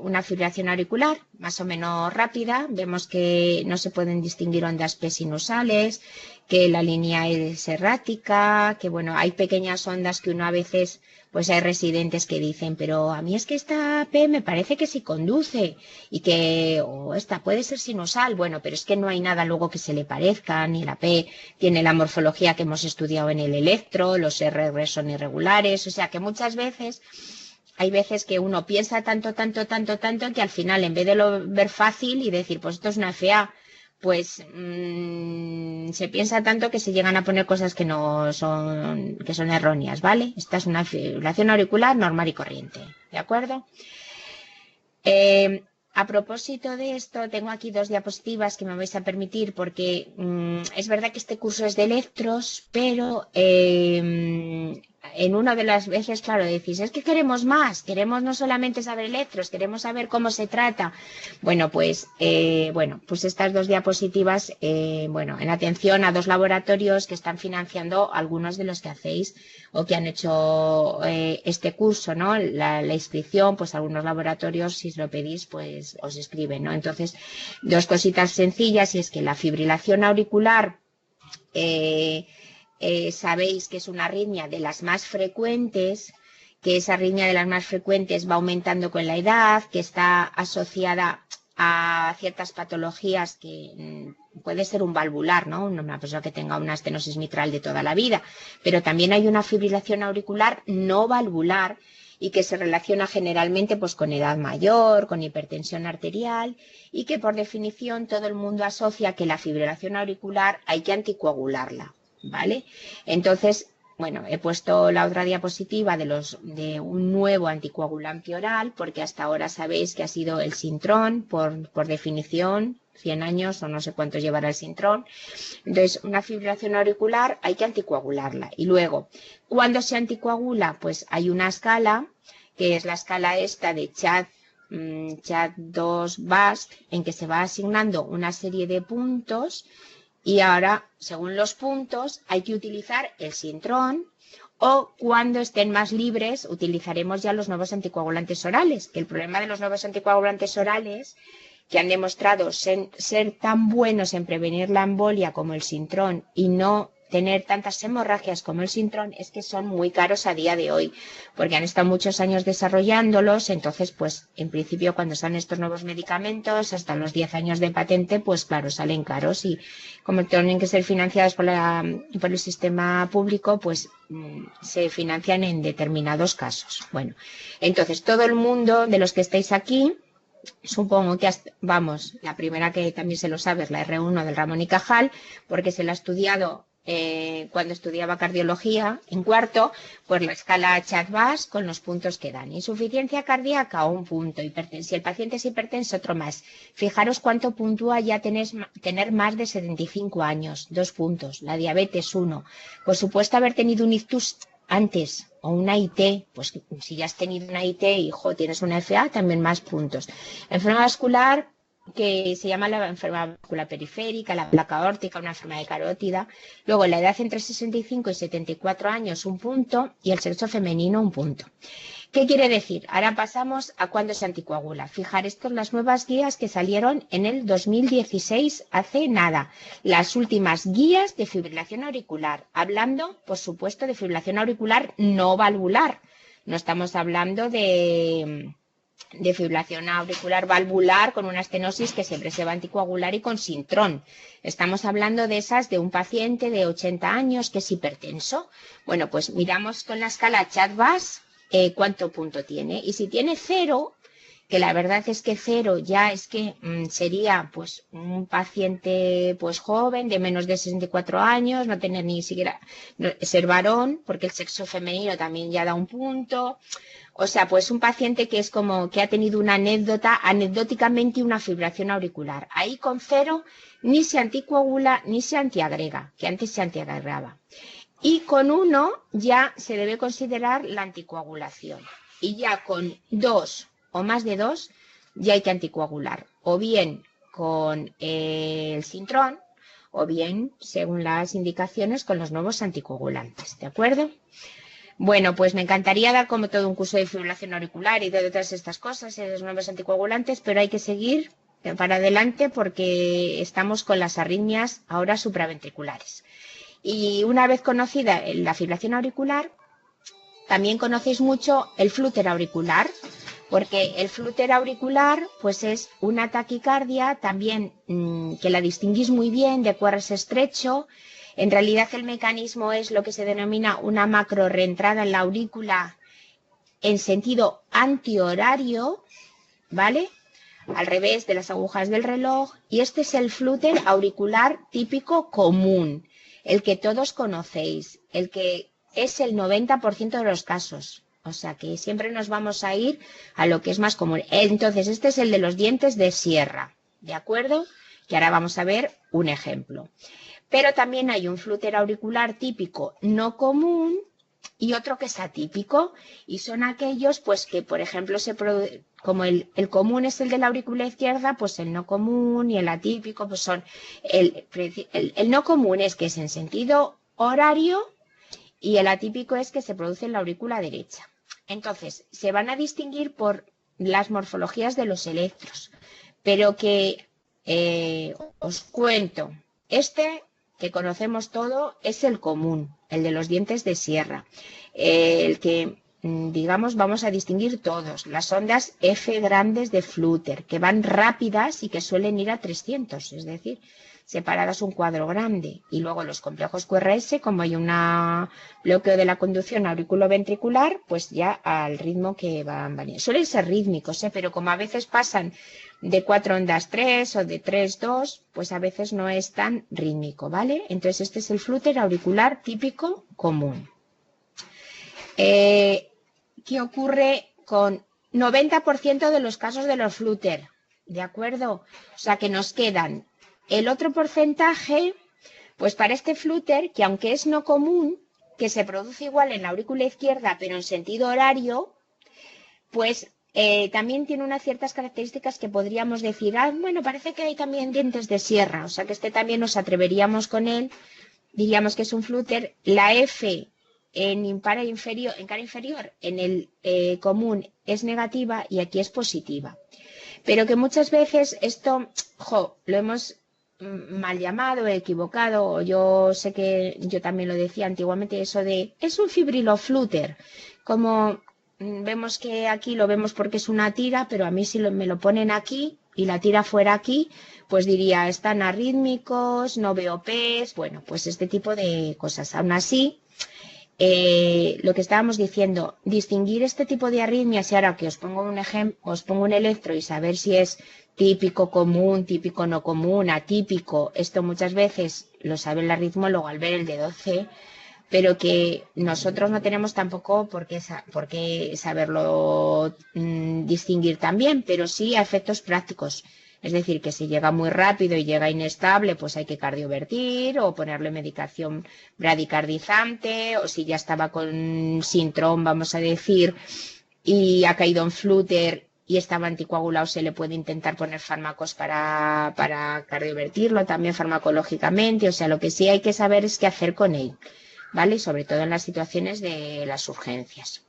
una fibrilación auricular más o menos rápida. Vemos que no se pueden distinguir ondas P sinusales, que la línea es errática, que bueno, hay pequeñas ondas que uno a veces, pues hay residentes que dicen, pero a mí es que esta P me parece que sí conduce y que esta puede ser sinusal. Bueno, pero es que no hay nada luego que se le parezca, ni la P tiene la morfología que hemos estudiado en el electro, los RR son irregulares, o sea que muchas veces hay veces que uno piensa tanto que al final, en vez de ver fácil y decir, pues esto es una FA, pues se piensa tanto que se llegan a poner cosas que son erróneas, ¿vale? Esta es una fibrilación auricular normal y corriente, ¿de acuerdo? A propósito de esto, tengo aquí 2 diapositivas que me vais a permitir porque es verdad que este curso es de electros, pero en una de las veces, claro, decís, es que queremos más, queremos no solamente saber electros, queremos saber cómo se trata. Bueno, pues estas 2 diapositivas, en atención a 2 laboratorios que están financiando algunos de los que hacéis o que han hecho este curso, ¿no? La inscripción, pues algunos laboratorios, si os lo pedís, pues os escriben, ¿no? Entonces, 2 cositas sencillas, y es que la fibrilación auricular, sabéis que es una arritmia de las más frecuentes, que esa arritmia de las más frecuentes va aumentando con la edad, que está asociada a ciertas patologías que puede ser un valvular, ¿no? Una persona que tenga una estenosis mitral de toda la vida, pero también hay una fibrilación auricular no valvular y que se relaciona generalmente pues con edad mayor, con hipertensión arterial y que por definición todo el mundo asocia que la fibrilación auricular hay que anticoagularla, ¿vale? Entonces, bueno, he puesto la otra diapositiva de un nuevo anticoagulante oral, porque hasta ahora sabéis que ha sido el Sintrón, por definición, 100 años o no sé cuánto llevará el Sintrón. Entonces, una fibrilación auricular hay que anticoagularla. Y luego, ¿cuándo se anticoagula? Pues hay una escala, que es la escala esta de CHAD2-VASc, en que se va asignando una serie de puntos. Y ahora, según los puntos, hay que utilizar el Sintrón o cuando estén más libres utilizaremos ya los nuevos anticoagulantes orales, que el problema de los nuevos anticoagulantes orales que han demostrado ser tan buenos en prevenir la embolia como el Sintrón y no tener tantas hemorragias como el Sintrón es que son muy caros a día de hoy, porque han estado muchos años desarrollándolos, entonces pues en principio cuando salen estos nuevos medicamentos, hasta los 10 años de patente, pues claro, salen caros y como tienen que ser financiados por el sistema público, pues se financian en determinados casos. Bueno, entonces todo el mundo de los que estáis aquí, supongo que, vamos, la primera que también se lo sabe es la R1 del Ramón y Cajal, porque se la ha estudiado cuando estudiaba cardiología en cuarto, pues la escala CHAD-VASc con los puntos que dan. Insuficiencia cardíaca, 1 punto. Si el paciente es hipertenso, otro más. Fijaros cuánto puntúa ya tener más de 75 años, 2 puntos. La diabetes, 1. Por supuesto, haber tenido un ictus antes o una IT, pues si ya has tenido una IT y tienes una FA, también más puntos. Enfermedad vascular, que se llama la enfermedad vascular periférica, la placa aórtica, una enfermedad de carótida. Luego la edad entre 65 y 74 años, 1 punto, y el sexo femenino, 1 punto. ¿Qué quiere decir? Ahora pasamos a cuándo se anticoagula. Fijar, estas son las nuevas guías que salieron en el 2016, hace nada. Las últimas guías de fibrilación auricular. Hablando, por supuesto, de fibrilación auricular no valvular. No estamos hablando de fibrilación auricular valvular con una estenosis que siempre se va a anticoagular y con Sintrón. Estamos hablando de esas de un paciente de 80 años que es hipertenso. Bueno, pues miramos con la escala CHAD-VASc cuánto punto tiene. Y si tiene 0, que la verdad es que 0 ya es que sería pues un paciente pues joven de menos de 64 años, no tener ni siquiera ser varón, porque el sexo femenino también ya da 1 punto. O sea, pues un paciente que es como que ha tenido una anecdóticamente una fibrilación auricular. Ahí con 0 ni se anticoagula ni se antiagrega, que antes se antiagregaba. Y con 1 ya se debe considerar la anticoagulación. Y ya con 2 o más de 2 ya hay que anticoagular. O bien con el Sintrón o bien, según las indicaciones, con los nuevos anticoagulantes. ¿De acuerdo? Bueno, pues me encantaría dar como todo un curso de fibrilación auricular y de todas estas cosas, los nuevos anticoagulantes, pero hay que seguir para adelante porque estamos con las arritmias ahora supraventriculares. Y una vez conocida la fibrilación auricular, también conocéis mucho el flúter auricular, porque el flúter auricular pues es una taquicardia también que la distinguís muy bien de QRS estrecho. En realidad el mecanismo es lo que se denomina una macro reentrada en la aurícula en sentido antihorario, ¿vale? Al revés de las agujas del reloj. Y este es el flúter auricular típico común, el que todos conocéis, el que es el 90% de los casos. O sea que siempre nos vamos a ir a lo que es más común. Entonces este es el de los dientes de sierra, ¿de acuerdo? Que ahora vamos a ver un ejemplo. Pero también hay un flúter auricular típico no común y otro que es atípico. Y son aquellos pues que, por ejemplo, como el común es el de la aurícula izquierda, pues el no común y el atípico pues son... El no común es que es en sentido horario y el atípico es que se produce en la aurícula derecha. Entonces, se van a distinguir por las morfologías de los electros. Pero que os cuento, que conocemos todo es el común, el de los dientes de sierra, el que, digamos, vamos a distinguir todos, las ondas F grandes de flúter, que van rápidas y que suelen ir a 300, es decir, separadas un cuadro grande. Y luego los complejos QRS, como hay un bloqueo de la conducción auriculoventricular, pues ya al ritmo que van variando. Suelen ser rítmicos, pero como a veces pasan de 4 ondas 3 o de 3, 2, pues a veces no es tan rítmico, ¿vale? Entonces este es el flúter auricular típico común. ¿Qué ocurre con 90% de los casos de los flúter? ¿De acuerdo? O sea que nos quedan el otro porcentaje, pues para este flúter, que aunque es no común, que se produce igual en la aurícula izquierda, pero en sentido horario, pues también tiene unas ciertas características que podríamos decir, bueno, parece que hay también dientes de sierra, o sea que este también nos atreveríamos con él, diríamos que es un flúter. La F en cara inferior, en el común es negativa y aquí es positiva. Pero que muchas veces esto, lo hemos mal llamado, equivocado, o yo sé que yo también lo decía antiguamente, eso de, es un fibriloflúter, como vemos que aquí lo vemos porque es una tira, pero a mí si me lo ponen aquí y la tira fuera aquí, pues diría, están arrítmicos, no veo P's, bueno, pues este tipo de cosas. Aún así, lo que estábamos diciendo, distinguir este tipo de arritmias, y ahora que os pongo un ejemplo, os pongo un electro y saber si es típico, común, típico, no común, atípico, esto muchas veces lo sabe el arritmólogo al ver el dedo C, pero que nosotros no tenemos tampoco por qué saberlo distinguir también, pero sí a efectos prácticos. Es decir, que si llega muy rápido y llega inestable, pues hay que cardiovertir o ponerle medicación bradicardizante, o si ya estaba con sintrón, vamos a decir, y ha caído en flúter y estaba anticoagulado, se le puede intentar poner fármacos para cardiovertirlo, también farmacológicamente. O sea, lo que sí hay que saber es qué hacer con él, ¿vale? Sobre todo en las situaciones de las urgencias.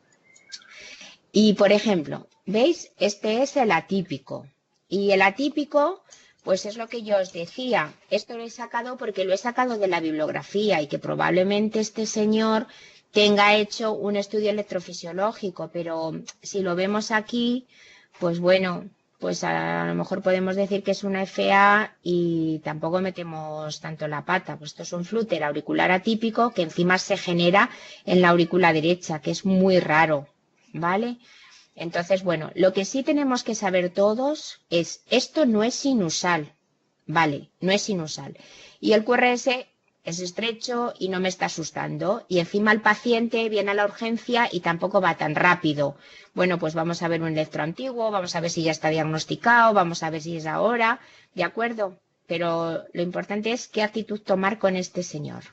Y, por ejemplo, ¿veis? Este es el atípico. Y el atípico, pues es lo que yo os decía. Esto lo he sacado porque lo he sacado de la bibliografía y que probablemente este señor tenga hecho un estudio electrofisiológico, pero si lo vemos aquí, pues bueno, pues a lo mejor podemos decir que es una FA y tampoco metemos tanto la pata. Pues esto es un flúter auricular atípico que encima se genera en la aurícula derecha, que es muy raro, ¿vale? Entonces, bueno, lo que sí tenemos que saber todos es, esto no es sinusal, ¿vale? No es sinusal. Y el QRS es estrecho y no me está asustando. Y encima el paciente viene a la urgencia y tampoco va tan rápido. Bueno, pues vamos a ver un electro antiguo, vamos a ver si ya está diagnosticado, vamos a ver si es ahora, ¿de acuerdo? Pero lo importante es qué actitud tomar con este señor,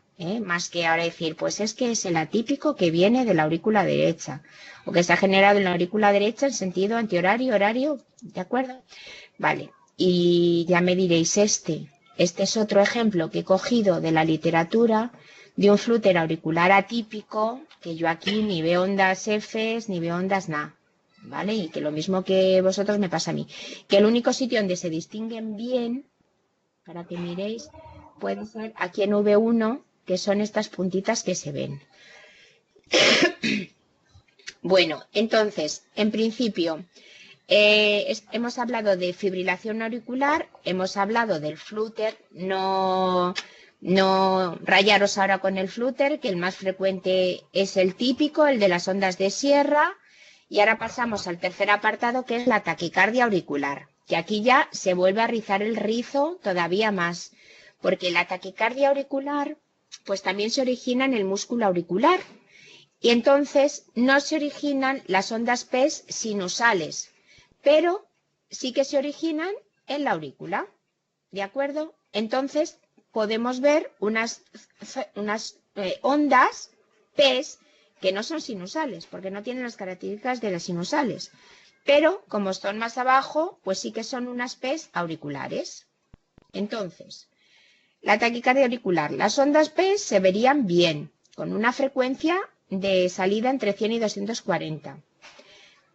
más que ahora decir, pues es que es el atípico que viene de la aurícula derecha o que se ha generado en la aurícula derecha en sentido antihorario, horario, ¿de acuerdo? Vale, y ya me diréis este es otro ejemplo que he cogido de la literatura de un flúter auricular atípico, que yo aquí ni veo ondas Fs ni veo ondas nada, ¿vale? Y que lo mismo que vosotros me pasa a mí, que el único sitio donde se distinguen bien, para que miréis, puede ser aquí en V1, que son estas puntitas que se ven. Bueno, entonces, en principio, hemos hablado de fibrilación auricular, hemos hablado del flúter, no rayaros ahora con el flúter, que el más frecuente es el típico, el de las ondas de sierra, y ahora pasamos al tercer apartado, que es la taquicardia auricular, que aquí ya se vuelve a rizar el rizo todavía más, porque la taquicardia auricular pues también se origina en el músculo auricular, y entonces no se originan las ondas P sinusales, pero sí que se originan en la aurícula, ¿de acuerdo? Entonces podemos ver unas ondas P que no son sinusales, porque no tienen las características de las sinusales, pero como están más abajo, pues sí que son unas P auriculares. Entonces, la taquicardia auricular, las ondas P se verían bien, con una frecuencia de salida entre 100 y 240.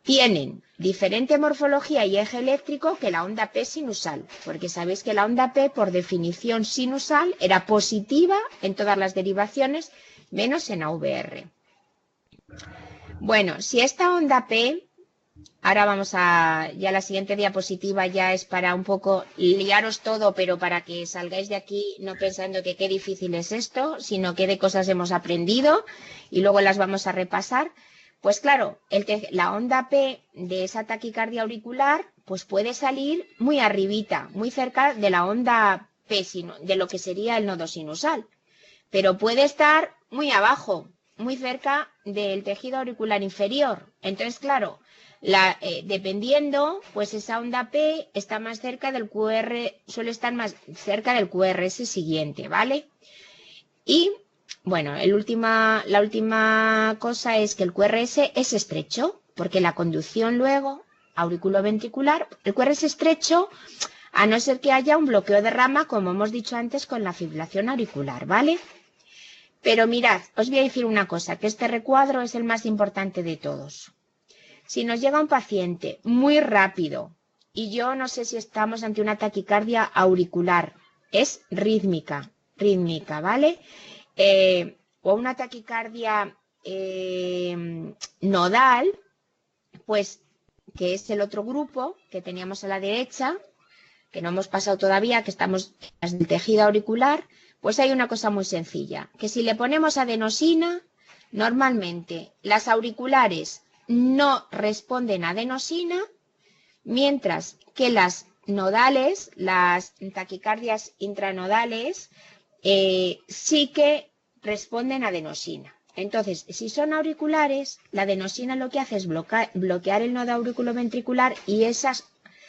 Tienen diferente morfología y eje eléctrico que la onda P sinusal, porque sabéis que la onda P, por definición sinusal, era positiva en todas las derivaciones, menos en AVR. Bueno, si esta onda P Ahora ya la siguiente diapositiva ya es para un poco liaros todo, pero para que salgáis de aquí no pensando que qué difícil es esto, sino qué de cosas hemos aprendido y luego las vamos a repasar. Pues claro, la onda P de esa taquicardia auricular pues puede salir muy arribita, muy cerca de la onda P, de lo que sería el nodo sinusal, pero puede estar muy abajo, muy cerca del tejido auricular inferior. Entonces, claro, dependiendo, pues esa onda P está más cerca del QR, suele estar más cerca del QRS siguiente, ¿vale? Y, bueno, la última cosa es que el QRS es estrecho, porque la conducción luego, auriculoventricular, el QRS es estrecho, a no ser que haya un bloqueo de rama, como hemos dicho antes, con la fibrilación auricular, ¿vale? Pero mirad, os voy a decir una cosa, que este recuadro es el más importante de todos. Si nos llega un paciente muy rápido, y yo no sé si estamos ante una taquicardia auricular, es rítmica, ¿vale? O una taquicardia nodal, pues que es el otro grupo que teníamos a la derecha, que no hemos pasado todavía, que estamos en el tejido auricular, pues hay una cosa muy sencilla, que si le ponemos adenosina, normalmente las auriculares no responden a adenosina, mientras que las nodales, las taquicardias intranodales, sí que responden a adenosina. Entonces, si son auriculares, la adenosina lo que hace es bloquear el nodo auriculoventricular y esas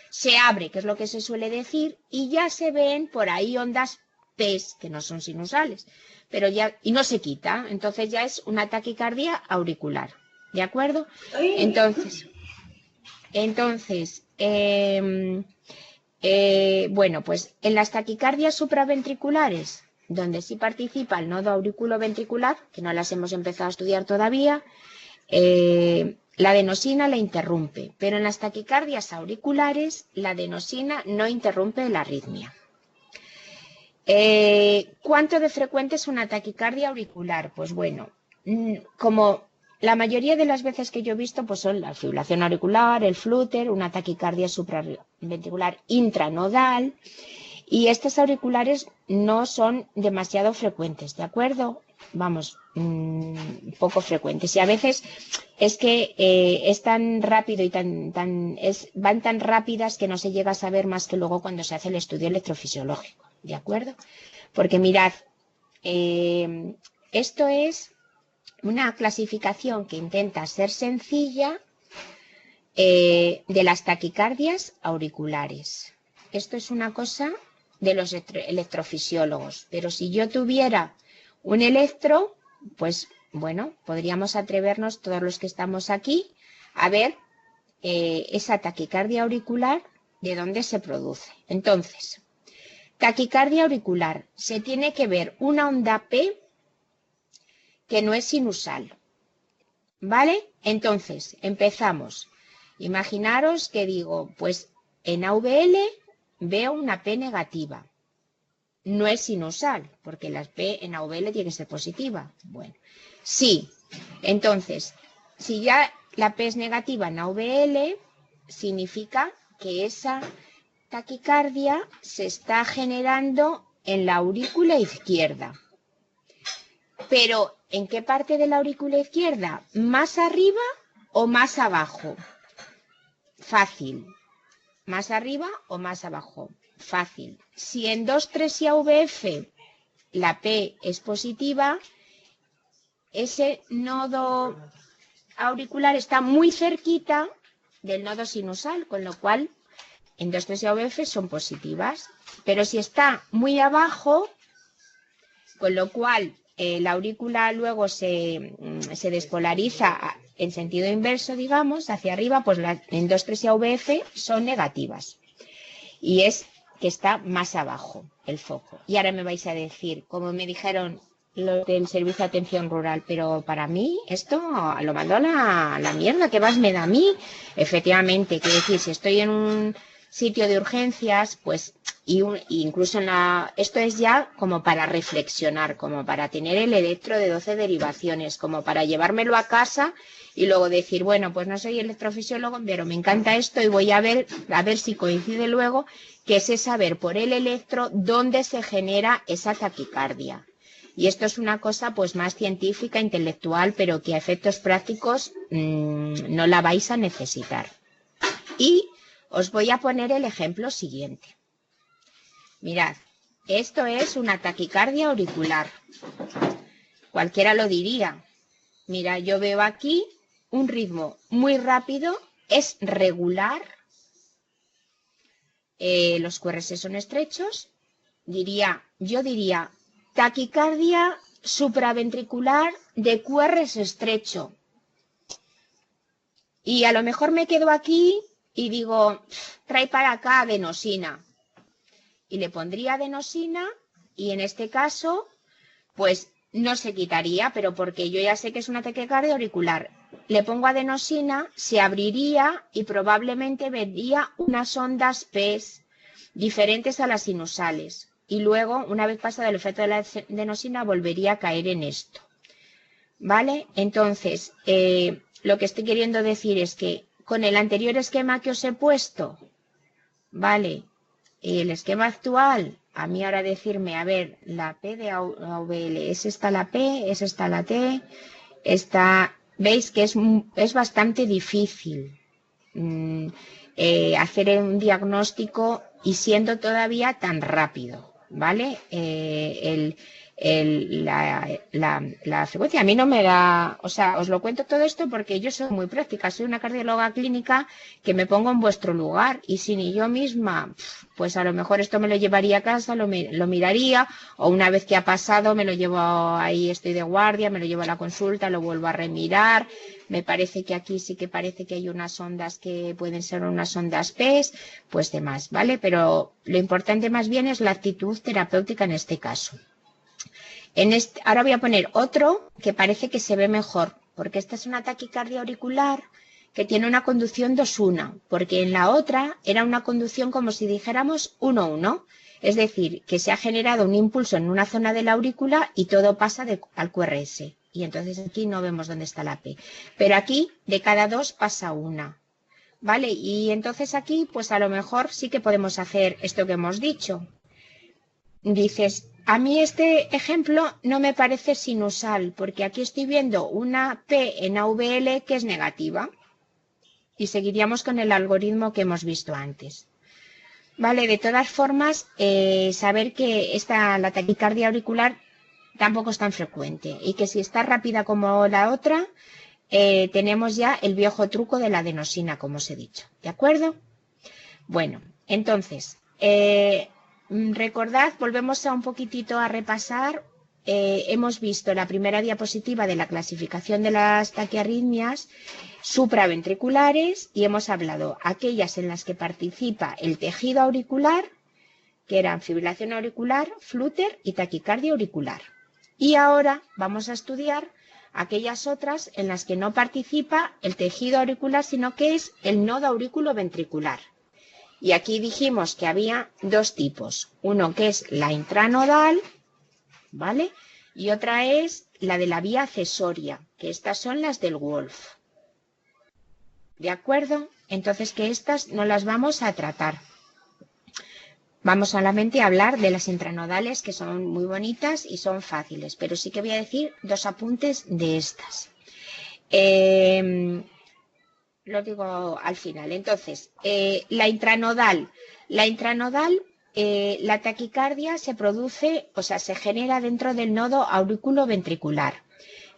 se abre, que es lo que se suele decir, y ya se ven por ahí ondas P, que no son sinusales, pero y no se quita, entonces ya es una taquicardia auricular. ¿De acuerdo? Entonces, bueno, pues en las taquicardias supraventriculares, donde sí participa el nodo auriculoventricular, que no las hemos empezado a estudiar todavía, la adenosina la interrumpe, pero en las taquicardias auriculares la adenosina no interrumpe la arritmia. ¿Cuánto de frecuente es una taquicardia auricular? Pues bueno, como la mayoría de las veces que yo he visto, pues son la fibrilación auricular, el flúter, una taquicardia supraventricular intranodal, y estas auriculares no son demasiado frecuentes, ¿de acuerdo? Vamos, poco frecuentes. Y a veces es que es tan rápido y van tan rápidas que no se llega a saber más que luego cuando se hace el estudio electrofisiológico, ¿de acuerdo? Porque mirad, esto es una clasificación que intenta ser sencilla de las taquicardias auriculares. Esto es una cosa de los electrofisiólogos, pero si yo tuviera un electro, pues bueno, podríamos atrevernos todos los que estamos aquí a ver esa taquicardia auricular de dónde se produce. Entonces, taquicardia auricular, se tiene que ver una onda P que no es sinusal, ¿vale? Entonces, empezamos. Imaginaros que digo, pues en AVL veo una P negativa. No es sinusal, porque la P en AVL tiene que ser positiva. Bueno, sí. Entonces, si ya la P es negativa en AVL, significa que esa taquicardia se está generando en la aurícula izquierda. Pero, ¿en qué parte de la aurícula izquierda? ¿Más arriba o más abajo? Fácil. ¿Más arriba o más abajo? Fácil. Si en 2,3 y AVF la P es positiva, ese nodo auricular está muy cerquita del nodo sinusal, con lo cual en 2,3 y AVF son positivas. Pero si está muy abajo, con lo cual la aurícula luego se despolariza en sentido inverso, digamos, hacia arriba, pues en 2,3 y AVF son negativas. Y es que está más abajo el foco. Y ahora me vais a decir, como me dijeron los del Servicio de Atención Rural, pero para mí esto lo mando a la mierda, ¿qué más me da a mí? Efectivamente, quiero decir, si estoy en un sitio de urgencias, pues, incluso esto es ya como para reflexionar, como para tener el electro de 12 derivaciones, como para llevármelo a casa y luego decir, bueno, pues no soy electrofisiólogo, pero me encanta esto y voy a ver si coincide luego, que es saber por el electro dónde se genera esa taquicardia. Y esto es una cosa pues más científica, intelectual, pero que a efectos prácticos no la vais a necesitar. Y os voy a poner el ejemplo siguiente. Mirad, esto es una taquicardia auricular. Cualquiera lo diría. Mira, yo veo aquí un ritmo muy rápido, es regular. Los QRS son estrechos. Yo diría taquicardia supraventricular de QRS estrecho. Y a lo mejor me quedo aquí y digo, trae para acá adenosina. Y le pondría adenosina y en este caso, pues no se quitaría, pero porque yo ya sé que es una taquicardia auricular. Le pongo adenosina, se abriría y probablemente vería unas ondas PES diferentes a las sinusales. Y luego, una vez pasado el efecto de la adenosina, volvería a caer en esto. ¿Vale? Entonces, lo que estoy queriendo decir es que con el anterior esquema que os he puesto, ¿vale? El esquema actual, a mí ahora decirme, a ver, la P de AVL, ¿es esta la P? ¿Es esta la T? Veis que es bastante difícil hacer un diagnóstico y siendo todavía tan rápido, ¿vale? La frecuencia a mí no me da, o sea, os lo cuento todo esto porque yo soy muy práctica, soy una cardióloga clínica que me pongo en vuestro lugar y si ni yo misma, pues a lo mejor esto me lo llevaría a casa, lo miraría o una vez que ha pasado me lo llevo ahí, estoy de guardia, me lo llevo a la consulta, lo vuelvo a remirar. Me parece que aquí sí que parece que hay unas ondas que pueden ser unas ondas PES, pues demás, ¿vale? Pero lo importante más bien es la actitud terapéutica en este caso. Ahora voy a poner otro que parece que se ve mejor, porque esta es una taquicardia auricular que tiene una conducción 2-1, porque en la otra era una conducción como si dijéramos 1-1, es decir, que se ha generado un impulso en una zona de la aurícula y todo pasa al QRS. Y entonces aquí no vemos dónde está la P. Pero aquí de cada 2 pasa una. ¿Vale? Y entonces aquí pues a lo mejor sí que podemos hacer esto que hemos dicho. Dices, a mí este ejemplo no me parece sinusal porque aquí estoy viendo una P en AVL que es negativa. Y seguiríamos con el algoritmo que hemos visto antes. Vale, de todas formas, saber que la taquicardia auricular tampoco es tan frecuente y que si está rápida como la otra, tenemos ya el viejo truco de la adenosina, como os he dicho. ¿De acuerdo? Bueno, entonces, recordad, volvemos un poquitito a repasar. Hemos visto la primera diapositiva de la clasificación de las taquiarritmias supraventriculares y hemos hablado aquellas en las que participa el tejido auricular, que eran fibrilación auricular, flúter y taquicardia auricular. Y ahora vamos a estudiar aquellas otras en las que no participa el tejido auricular, sino que es el nodo auriculoventricular. Y aquí dijimos que había dos tipos. Uno que es la intranodal, ¿vale? Y otra es la de la vía accesoria, que estas son las del Wolf. ¿De acuerdo? Entonces que estas no las vamos a tratar. Vamos solamente a hablar de las intranodales, que son muy bonitas y son fáciles, pero sí que voy a decir dos apuntes de estas. Lo digo al final. Entonces, la intranodal, la taquicardia se produce, o sea, se genera dentro del nodo auriculoventricular,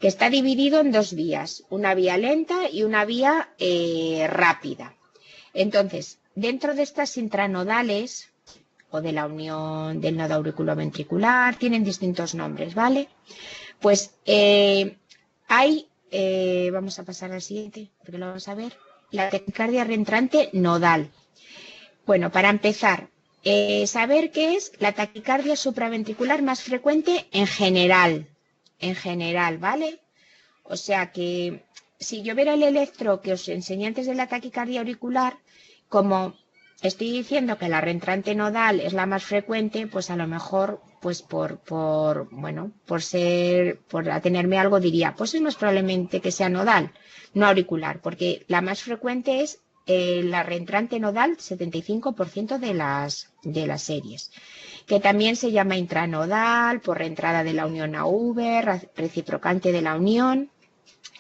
que está dividido en dos vías, una vía lenta y una vía rápida. Entonces, dentro de estas intranodales, o de la unión del nodo auriculoventricular, tienen distintos nombres, ¿vale? Pues vamos a pasar al siguiente, porque lo vamos a ver, la taquicardia reentrante nodal. Bueno, para empezar, saber qué es la taquicardia supraventricular más frecuente en general, ¿vale? O sea que si yo viera el electro que os enseñé antes de la taquicardia auricular, como estoy diciendo que la reentrante nodal es la más frecuente, pues a lo mejor, pues por atenerme a algo diría, pues es más probablemente que sea nodal, no auricular, porque la más frecuente es la reentrante nodal, 75% de las series, que también se llama intranodal por reentrada de la unión AV, reciprocante de la unión,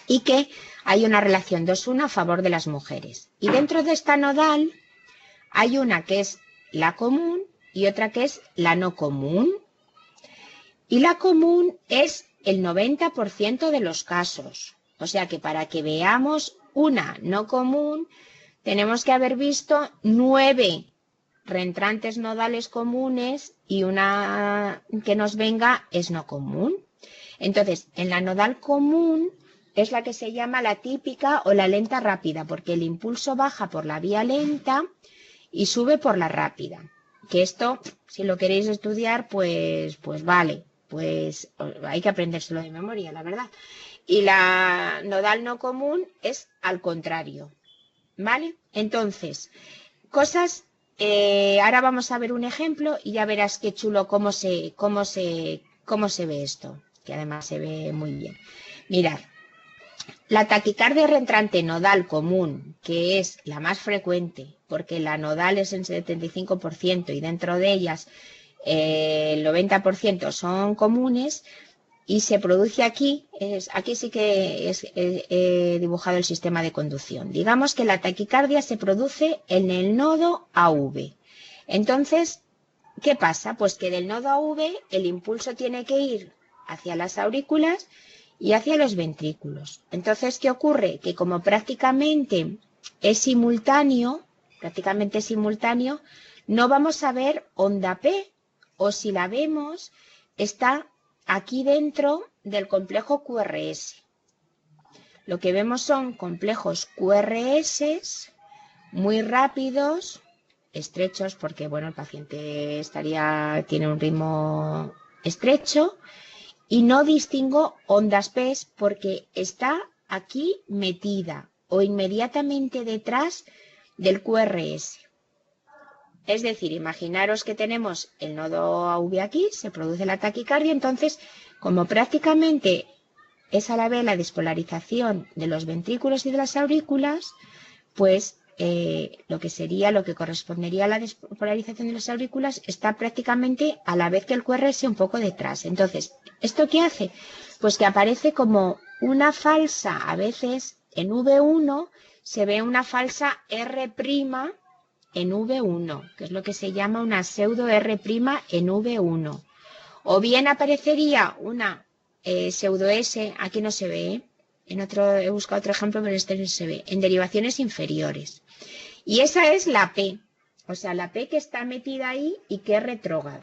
y que hay una relación 2:1 a favor de las mujeres. Y dentro de esta nodal hay una que es la común y otra que es la no común. Y la común es el 90% de los casos. O sea que para que veamos una no común, tenemos que haber visto 9 reentrantes nodales comunes y una que nos venga es no común. Entonces, en la nodal común es la que se llama la típica o la lenta rápida, porque el impulso baja por la vía lenta y sube por la rápida. Que esto, si lo queréis estudiar, pues vale, pues hay que aprendérselo de memoria, la verdad. Y la nodal no común es al contrario, ¿vale? Entonces, cosas, ahora vamos a ver un ejemplo y ya verás qué chulo cómo se ve esto, que además se ve muy bien. Mirad. La taquicardia reentrante nodal común, que es la más frecuente, porque la nodal es en 75% y dentro de ellas el 90% son comunes y se produce aquí, aquí sí que he dibujado el sistema de conducción. Digamos que la taquicardia se produce en el nodo AV. Entonces, ¿qué pasa? Pues que del nodo AV el impulso tiene que ir hacia las aurículas y hacia los ventrículos. Entonces, ¿qué ocurre? Que como prácticamente es simultáneo, no vamos a ver onda P, o si la vemos, está aquí dentro del complejo QRS. Lo que vemos son complejos QRS muy rápidos, estrechos, porque bueno, el paciente tiene un ritmo estrecho, y no distingo ondas P porque está aquí metida o inmediatamente detrás del QRS. Es decir, imaginaros que tenemos el nodo AV aquí, se produce la taquicardia, entonces, como prácticamente es a la vez la despolarización de los ventrículos y de las aurículas, pues lo que correspondería a la despolarización de las aurículas está prácticamente a la vez que el QRS un poco detrás. Entonces, ¿esto qué hace? Pues que aparece como una falsa, a veces en V1 se ve una falsa R' en V1, que es lo que se llama una pseudo R' en V1. O bien aparecería una pseudo S, aquí no se ve, he buscado otro ejemplo, pero este no se ve, en derivaciones inferiores. Y esa es la P, o sea, la P que está metida ahí y que es retrógrada.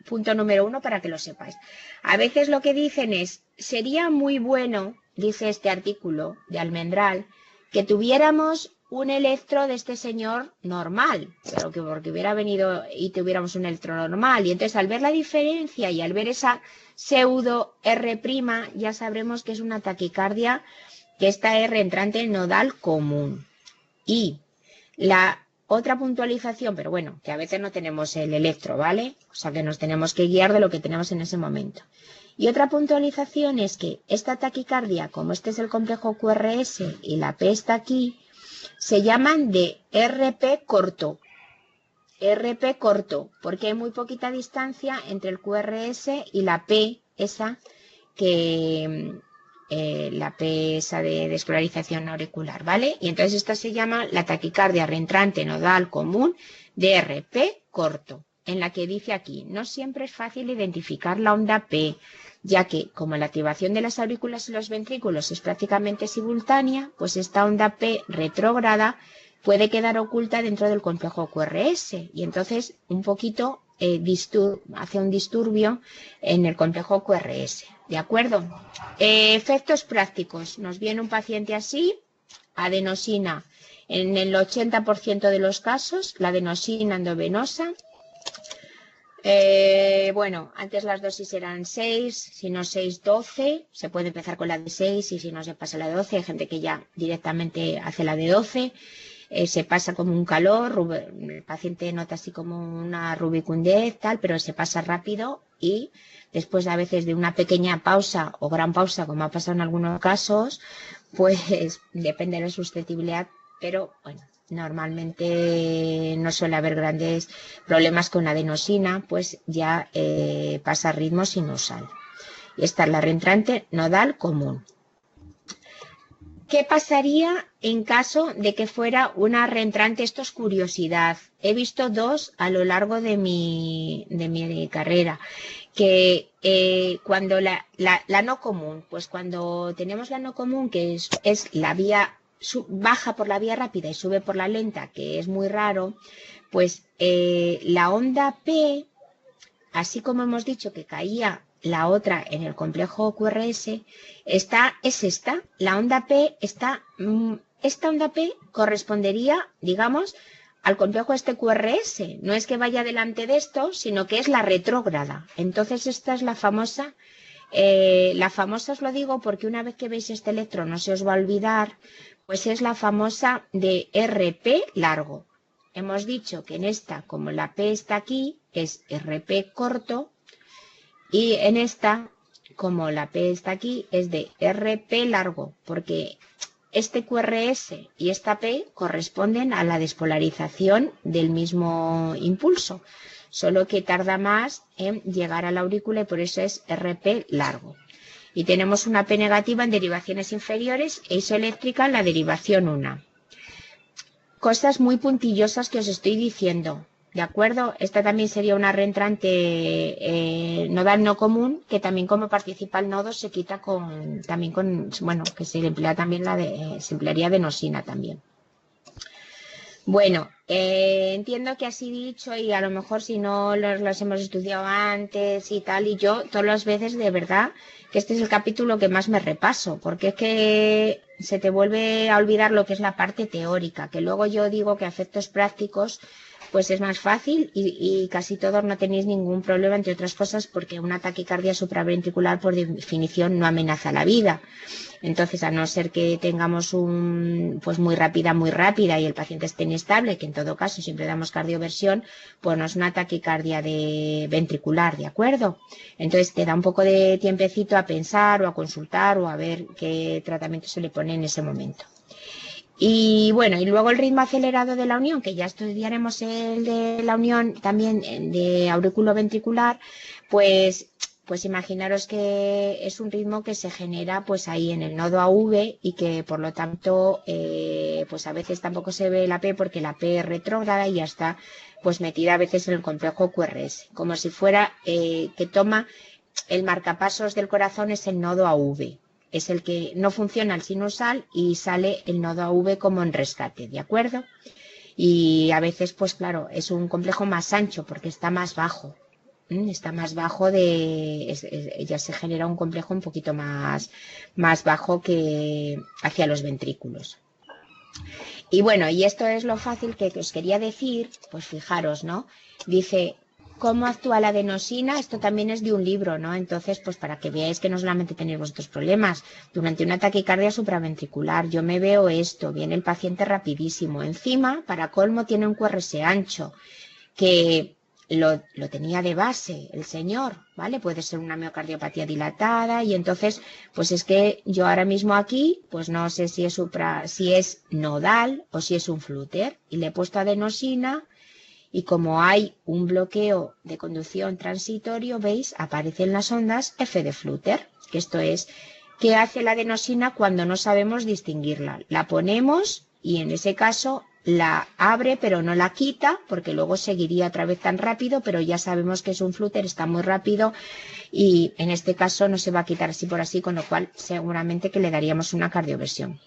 Punto número 1 para que lo sepáis. A veces lo que dicen es, sería muy bueno, dice este artículo de Almendral, que tuviéramos un electro de este señor normal, pero que porque hubiera venido y tuviéramos un electro normal. Y entonces al ver la diferencia y al ver esa pseudo R', ya sabremos que es una taquicardia, que esta R entrante nodal común. Y la otra puntualización, pero bueno, que a veces no tenemos el electro, ¿vale? O sea que nos tenemos que guiar de lo que tenemos en ese momento. Y otra puntualización es que esta taquicardia, como este es el complejo QRS y la P está aquí, se llaman de RP corto. RP corto, porque hay muy poquita distancia entre el QRS y la P, esa que la P esa de despolarización auricular, ¿vale? Y entonces esta se llama la taquicardia reentrante nodal común de RP corto, en la que dice aquí, no siempre es fácil identificar la onda P, ya que como la activación de las aurículas y los ventrículos es prácticamente simultánea, pues esta onda P retrógrada puede quedar oculta dentro del complejo QRS y entonces un poquito hace un disturbio en el complejo QRS, ¿de acuerdo? Efectos prácticos, nos viene un paciente así, adenosina en el 80% de los casos, la adenosina endovenosa. Bueno, antes las dosis eran 6, si no 6, 12. Se puede empezar con la de 6 y si no se pasa la de 12. Hay gente que ya directamente hace la de 12. se pasa como un calor, el paciente nota así como una rubicundez, tal, pero se pasa rápido y después a veces de una pequeña pausa o gran pausa, como ha pasado en algunos casos, pues depende de la susceptibilidad, pero bueno, normalmente no suele haber grandes problemas con la adenosina, pues ya pasa a ritmo sinusal. Y esta es la reentrante nodal común. ¿Qué pasaría en caso de que fuera una reentrante? Esto es curiosidad. He visto dos a lo largo de mi carrera. Que cuando la no común, pues cuando tenemos la no común, que es la vía, baja por la vía rápida y sube por la lenta, que es muy raro, pues la onda P, así como hemos dicho que caía la otra en el complejo QRS, la onda P esta onda P correspondería, digamos, al complejo este QRS. No es que vaya delante de esto, sino que es la retrógrada. Entonces esta es la famosa os lo digo porque una vez que veis este electro no se os va a olvidar, pues es la famosa de RP largo. Hemos dicho que en esta, como la P está aquí, es RP corto, y en esta, como la P está aquí, es de RP largo, porque este QRS y esta P corresponden a la despolarización del mismo impulso, solo que tarda más en llegar a la aurícula y por eso es RP largo. Y tenemos una P negativa en derivaciones inferiores e isoeléctrica en la derivación 1. Cosas muy puntillosas que os estoy diciendo. ¿De acuerdo? Esta también sería una reentrante nodal no común, que también como participa el nodo se quita que se emplea también se emplearía adenosina también. Bueno, entiendo que así dicho y a lo mejor si no los hemos estudiado antes y tal, y yo todas las veces de verdad que este es el capítulo que más me repaso, porque es que se te vuelve a olvidar lo que es la parte teórica, que luego yo digo que a efectos prácticos pues es más fácil y casi todos no tenéis ningún problema, entre otras cosas porque una taquicardia supraventricular por definición no amenaza la vida. Entonces, a no ser que tengamos pues muy rápida y el paciente esté inestable, que en todo caso siempre damos cardioversión, pues no es una taquicardia ventricular, ¿de acuerdo? Entonces, te da un poco de tiempecito a pensar o a consultar o a ver qué tratamiento se le pone en ese momento. Y bueno, y luego el ritmo acelerado de la unión, que ya estudiaremos el de la unión también de auriculoventricular, pues imaginaros que es un ritmo que se genera pues ahí en el nodo AV y que por lo tanto pues a veces tampoco se ve la P porque la P es retrógrada y ya está pues metida a veces en el complejo QRS, como si fuera que toma el marcapasos del corazón es el nodo AV. Es el que no funciona el sinusal y sale el nodo AV como en rescate, ¿de acuerdo? Y a veces, pues claro, es un complejo más ancho porque está más bajo. Está más bajo ya se genera un complejo un poquito más bajo que hacia los ventrículos. Y bueno, y esto es lo fácil que os quería decir, pues fijaros, ¿no? Dice, ¿cómo actúa la adenosina? Esto también es de un libro, ¿no? Entonces, pues para que veáis que no solamente tenéis vosotros problemas, durante una taquicardia supraventricular, yo me veo esto, viene el paciente rapidísimo, encima, para colmo, tiene un QRS ancho, que lo tenía de base el señor, ¿vale? Puede ser una miocardiopatía dilatada y entonces, pues es que yo ahora mismo aquí, pues no sé si es nodal o si es un flúter y le he puesto adenosina y como hay un bloqueo de conducción transitorio, ¿veis? Aparecen las ondas F de flúter, que esto es, ¿qué hace la adenosina cuando no sabemos distinguirla? La ponemos y en ese caso la abre pero no la quita porque luego seguiría otra vez tan rápido, pero ya sabemos que es un flúter, está muy rápido y en este caso no se va a quitar así por así, con lo cual seguramente que le daríamos una cardioversión.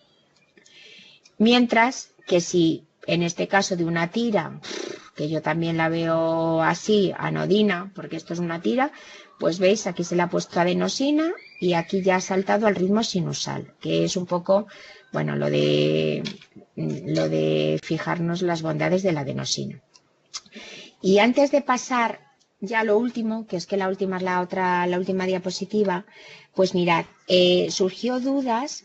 Mientras que si en este caso de una tira, que yo también la veo así, anodina, porque esto es una tira, pues veis, aquí se le ha puesto adenosina y aquí ya ha saltado al ritmo sinusal, que es un poco, bueno, lo de fijarnos las bondades de la adenosina. Y antes de pasar ya a lo último, que es que la última es la última diapositiva, pues mirad, surgió dudas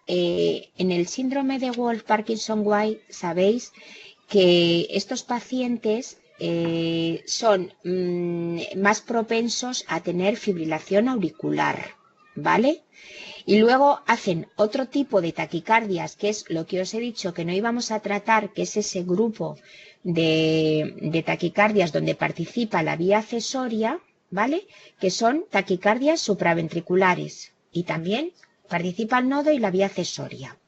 en el síndrome de Wolff-Parkinson-White sabéis que estos pacientes son más propensos a tener fibrilación auricular, ¿vale? Y luego hacen otro tipo de taquicardias, que es lo que os he dicho que no íbamos a tratar, que es ese grupo de taquicardias donde participa la vía accesoria, ¿vale? Que son taquicardias supraventriculares y también participa el nodo y la vía accesoria.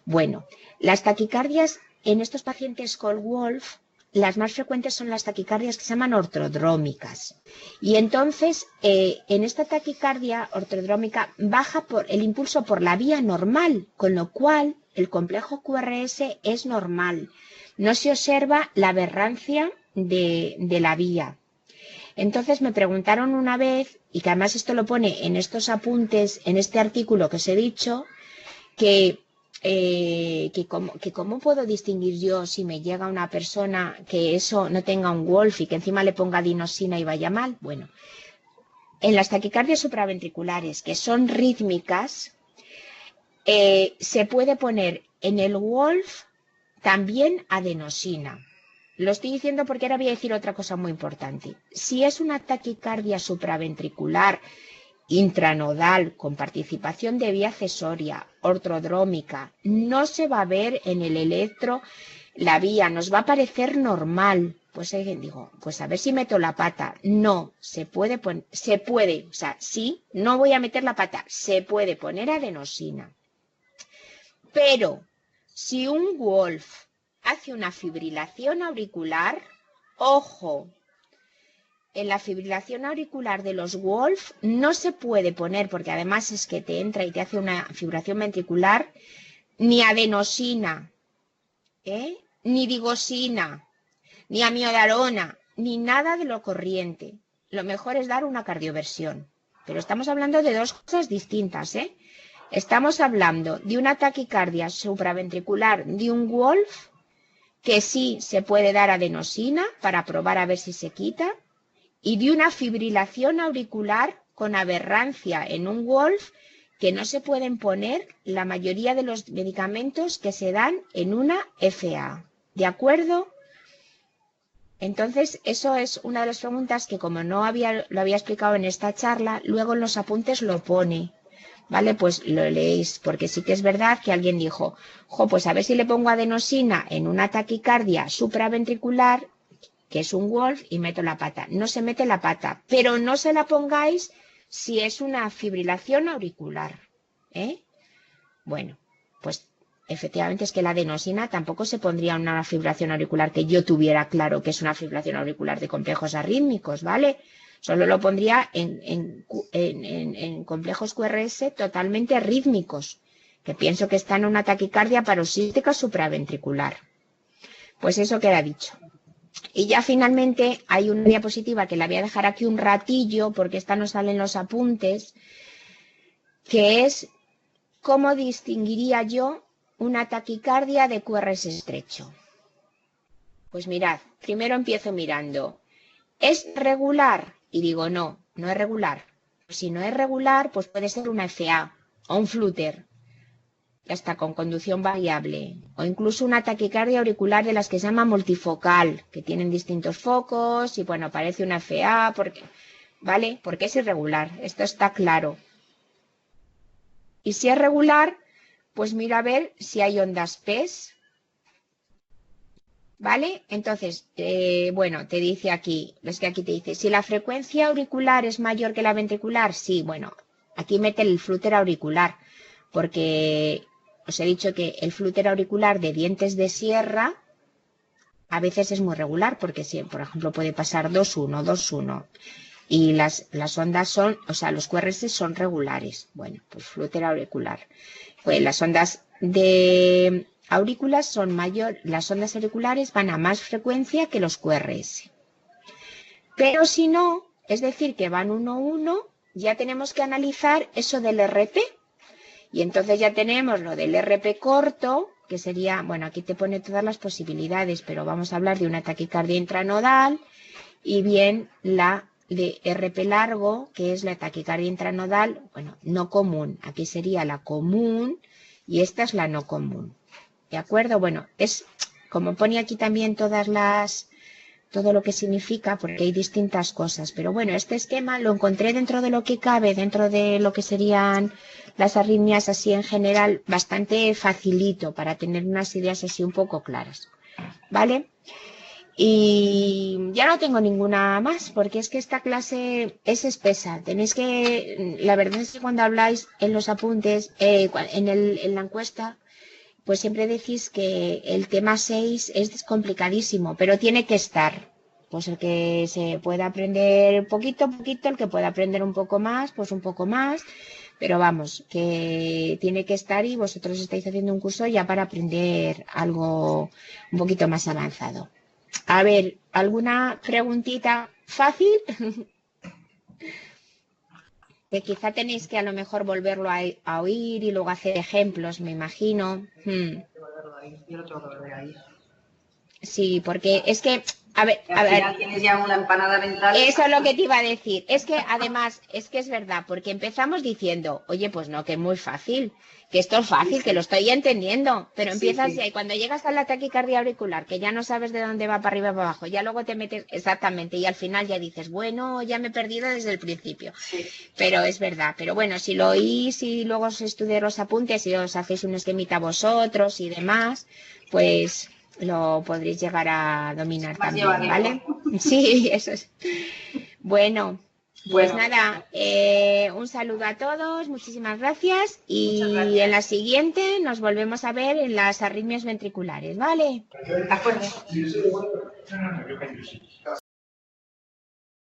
Bueno, las taquicardias en estos pacientes con Wolff, las más frecuentes son las taquicardias que se llaman ortrodrómicas. Y entonces, en esta taquicardia ortrodrómica baja el impulso por la vía normal, con lo cual el complejo QRS es normal. No se observa la aberrancia de la vía. Entonces me preguntaron una vez, y que además esto lo pone en estos apuntes, en este artículo que os he dicho, que cómo puedo distinguir yo si me llega una persona que eso no tenga un Wolff y que encima le ponga adenosina y vaya mal. Bueno, en las taquicardias supraventriculares, que son rítmicas, se puede poner en el Wolff también adenosina. Lo estoy diciendo porque ahora voy a decir otra cosa muy importante. Si es una taquicardia supraventricular intranodal con participación de vía accesoria, ortrodrómica, no se va a ver en el electro la vía, nos va a parecer normal. Pues digo, pues a ver si meto la pata. No, se puede, o sea, sí, no voy a meter la pata, se puede poner adenosina. Pero si un Wolff hace una fibrilación auricular, ojo, en la fibrilación auricular de los Wolff no se puede poner, porque además es que te entra y te hace una fibrilación ventricular, ni adenosina, ni digosina, ni amiodarona, ni nada de lo corriente. Lo mejor es dar una cardioversión. Pero estamos hablando de dos cosas distintas, ¿eh? Estamos hablando de una taquicardia supraventricular de un Wolff, que sí se puede dar adenosina para probar a ver si se quita, y de una fibrilación auricular con aberrancia en un Wolff, que no se pueden poner la mayoría de los medicamentos que se dan en una FA. ¿De acuerdo? Entonces, eso es una de las preguntas que, como no lo había explicado en esta charla, luego en los apuntes lo pone. ¿Vale? Pues lo leéis, porque sí que es verdad que alguien dijo, pues a ver si le pongo adenosina en una taquicardia supraventricular, que es un Wolff, y meto la pata. No se mete la pata, pero no se la pongáis si es una fibrilación auricular. Bueno, pues efectivamente es que la adenosina tampoco se pondría en una fibrilación auricular que yo tuviera claro que es una fibrilación auricular de complejos arrítmicos, ¿vale? Solo lo pondría en complejos QRS totalmente rítmicos, que pienso que están en una taquicardia paroxística supraventricular. Pues eso queda dicho. Y ya finalmente hay una diapositiva que la voy a dejar aquí un ratillo, porque esta no sale en los apuntes, que es cómo distinguiría yo una taquicardia de QRS estrecho. Pues mirad, primero empiezo mirando. ¿Es regular? Y digo, no, no es regular. Si no es regular, pues puede ser una FA o un flutter, hasta con conducción variable, o incluso una taquicardia auricular de las que se llama multifocal, que tienen distintos focos y bueno, parece una FA, ¿vale? Porque es irregular, esto está claro. Y si es regular, pues mira a ver si hay ondas PES. ¿Vale? Entonces, bueno, te dice aquí, es que aquí te dice, si la frecuencia auricular es mayor que la ventricular, sí, bueno, aquí mete el flúter auricular, porque os he dicho que el flúter auricular de dientes de sierra a veces es muy regular, porque si, por ejemplo, puede pasar 2-1, 2-1, y las ondas son, o sea, los QRS son regulares. Bueno, pues flúter auricular. Pues las ondas de aurículas son mayor, las ondas auriculares van a más frecuencia que los QRS. Pero si no, es decir, que van 1-1, ya tenemos que analizar eso del RP. Y entonces ya tenemos lo del RP corto, que sería, bueno, aquí te pone todas las posibilidades, pero vamos a hablar de una taquicardia intranodal, y bien la de RP largo, que es la taquicardia intranodal, bueno, no común, aquí sería la común, y esta es la no común. ¿De acuerdo? Bueno, es como pone aquí también todo lo que significa, porque hay distintas cosas. Pero bueno, este esquema lo encontré dentro de lo que cabe, dentro de lo que serían las arritmias así en general, bastante facilito para tener unas ideas así un poco claras. ¿Vale? Y ya no tengo ninguna más, porque es que esta clase es espesa. Tenéis que, la verdad es que cuando habláis en los apuntes, en la encuesta, pues siempre decís que el tema 6 es complicadísimo, pero tiene que estar. Pues el que se pueda aprender poquito a poquito, el que pueda aprender un poco más, pues un poco más. Pero vamos, que tiene que estar y vosotros estáis haciendo un curso ya para aprender algo un poquito más avanzado. A ver, ¿alguna preguntita fácil? Que quizá tenéis que a lo mejor volverlo a oír y luego hacer ejemplos, me imagino. Yo lo tengo que volver ahí. Sí, porque es que, a ver, Al final tienes ya una empanada mental. eso es lo que te iba a decir. Es que además, es que es verdad, porque empezamos diciendo, oye, pues no, que es muy fácil, que esto es fácil, que lo estoy entendiendo, pero empiezas ya y cuando llegas a la taquicardia auricular, que ya no sabes de dónde va para arriba o para abajo, ya luego te metes exactamente y al final ya dices, bueno, ya me he perdido desde el principio. Sí. Pero es verdad, pero bueno, si lo oís y luego os estudiáis los apuntes y os hacéis un esquemita vosotros y demás, pues lo podréis llegar a dominar Más también, llevadero. ¿vale? Sí, eso es. Bueno, pues Bueno. nada, un saludo a todos, muchísimas gracias y Muchas gracias. en la siguiente nos volvemos a ver en las arritmias ventriculares, ¿vale? ¿De acuerdo?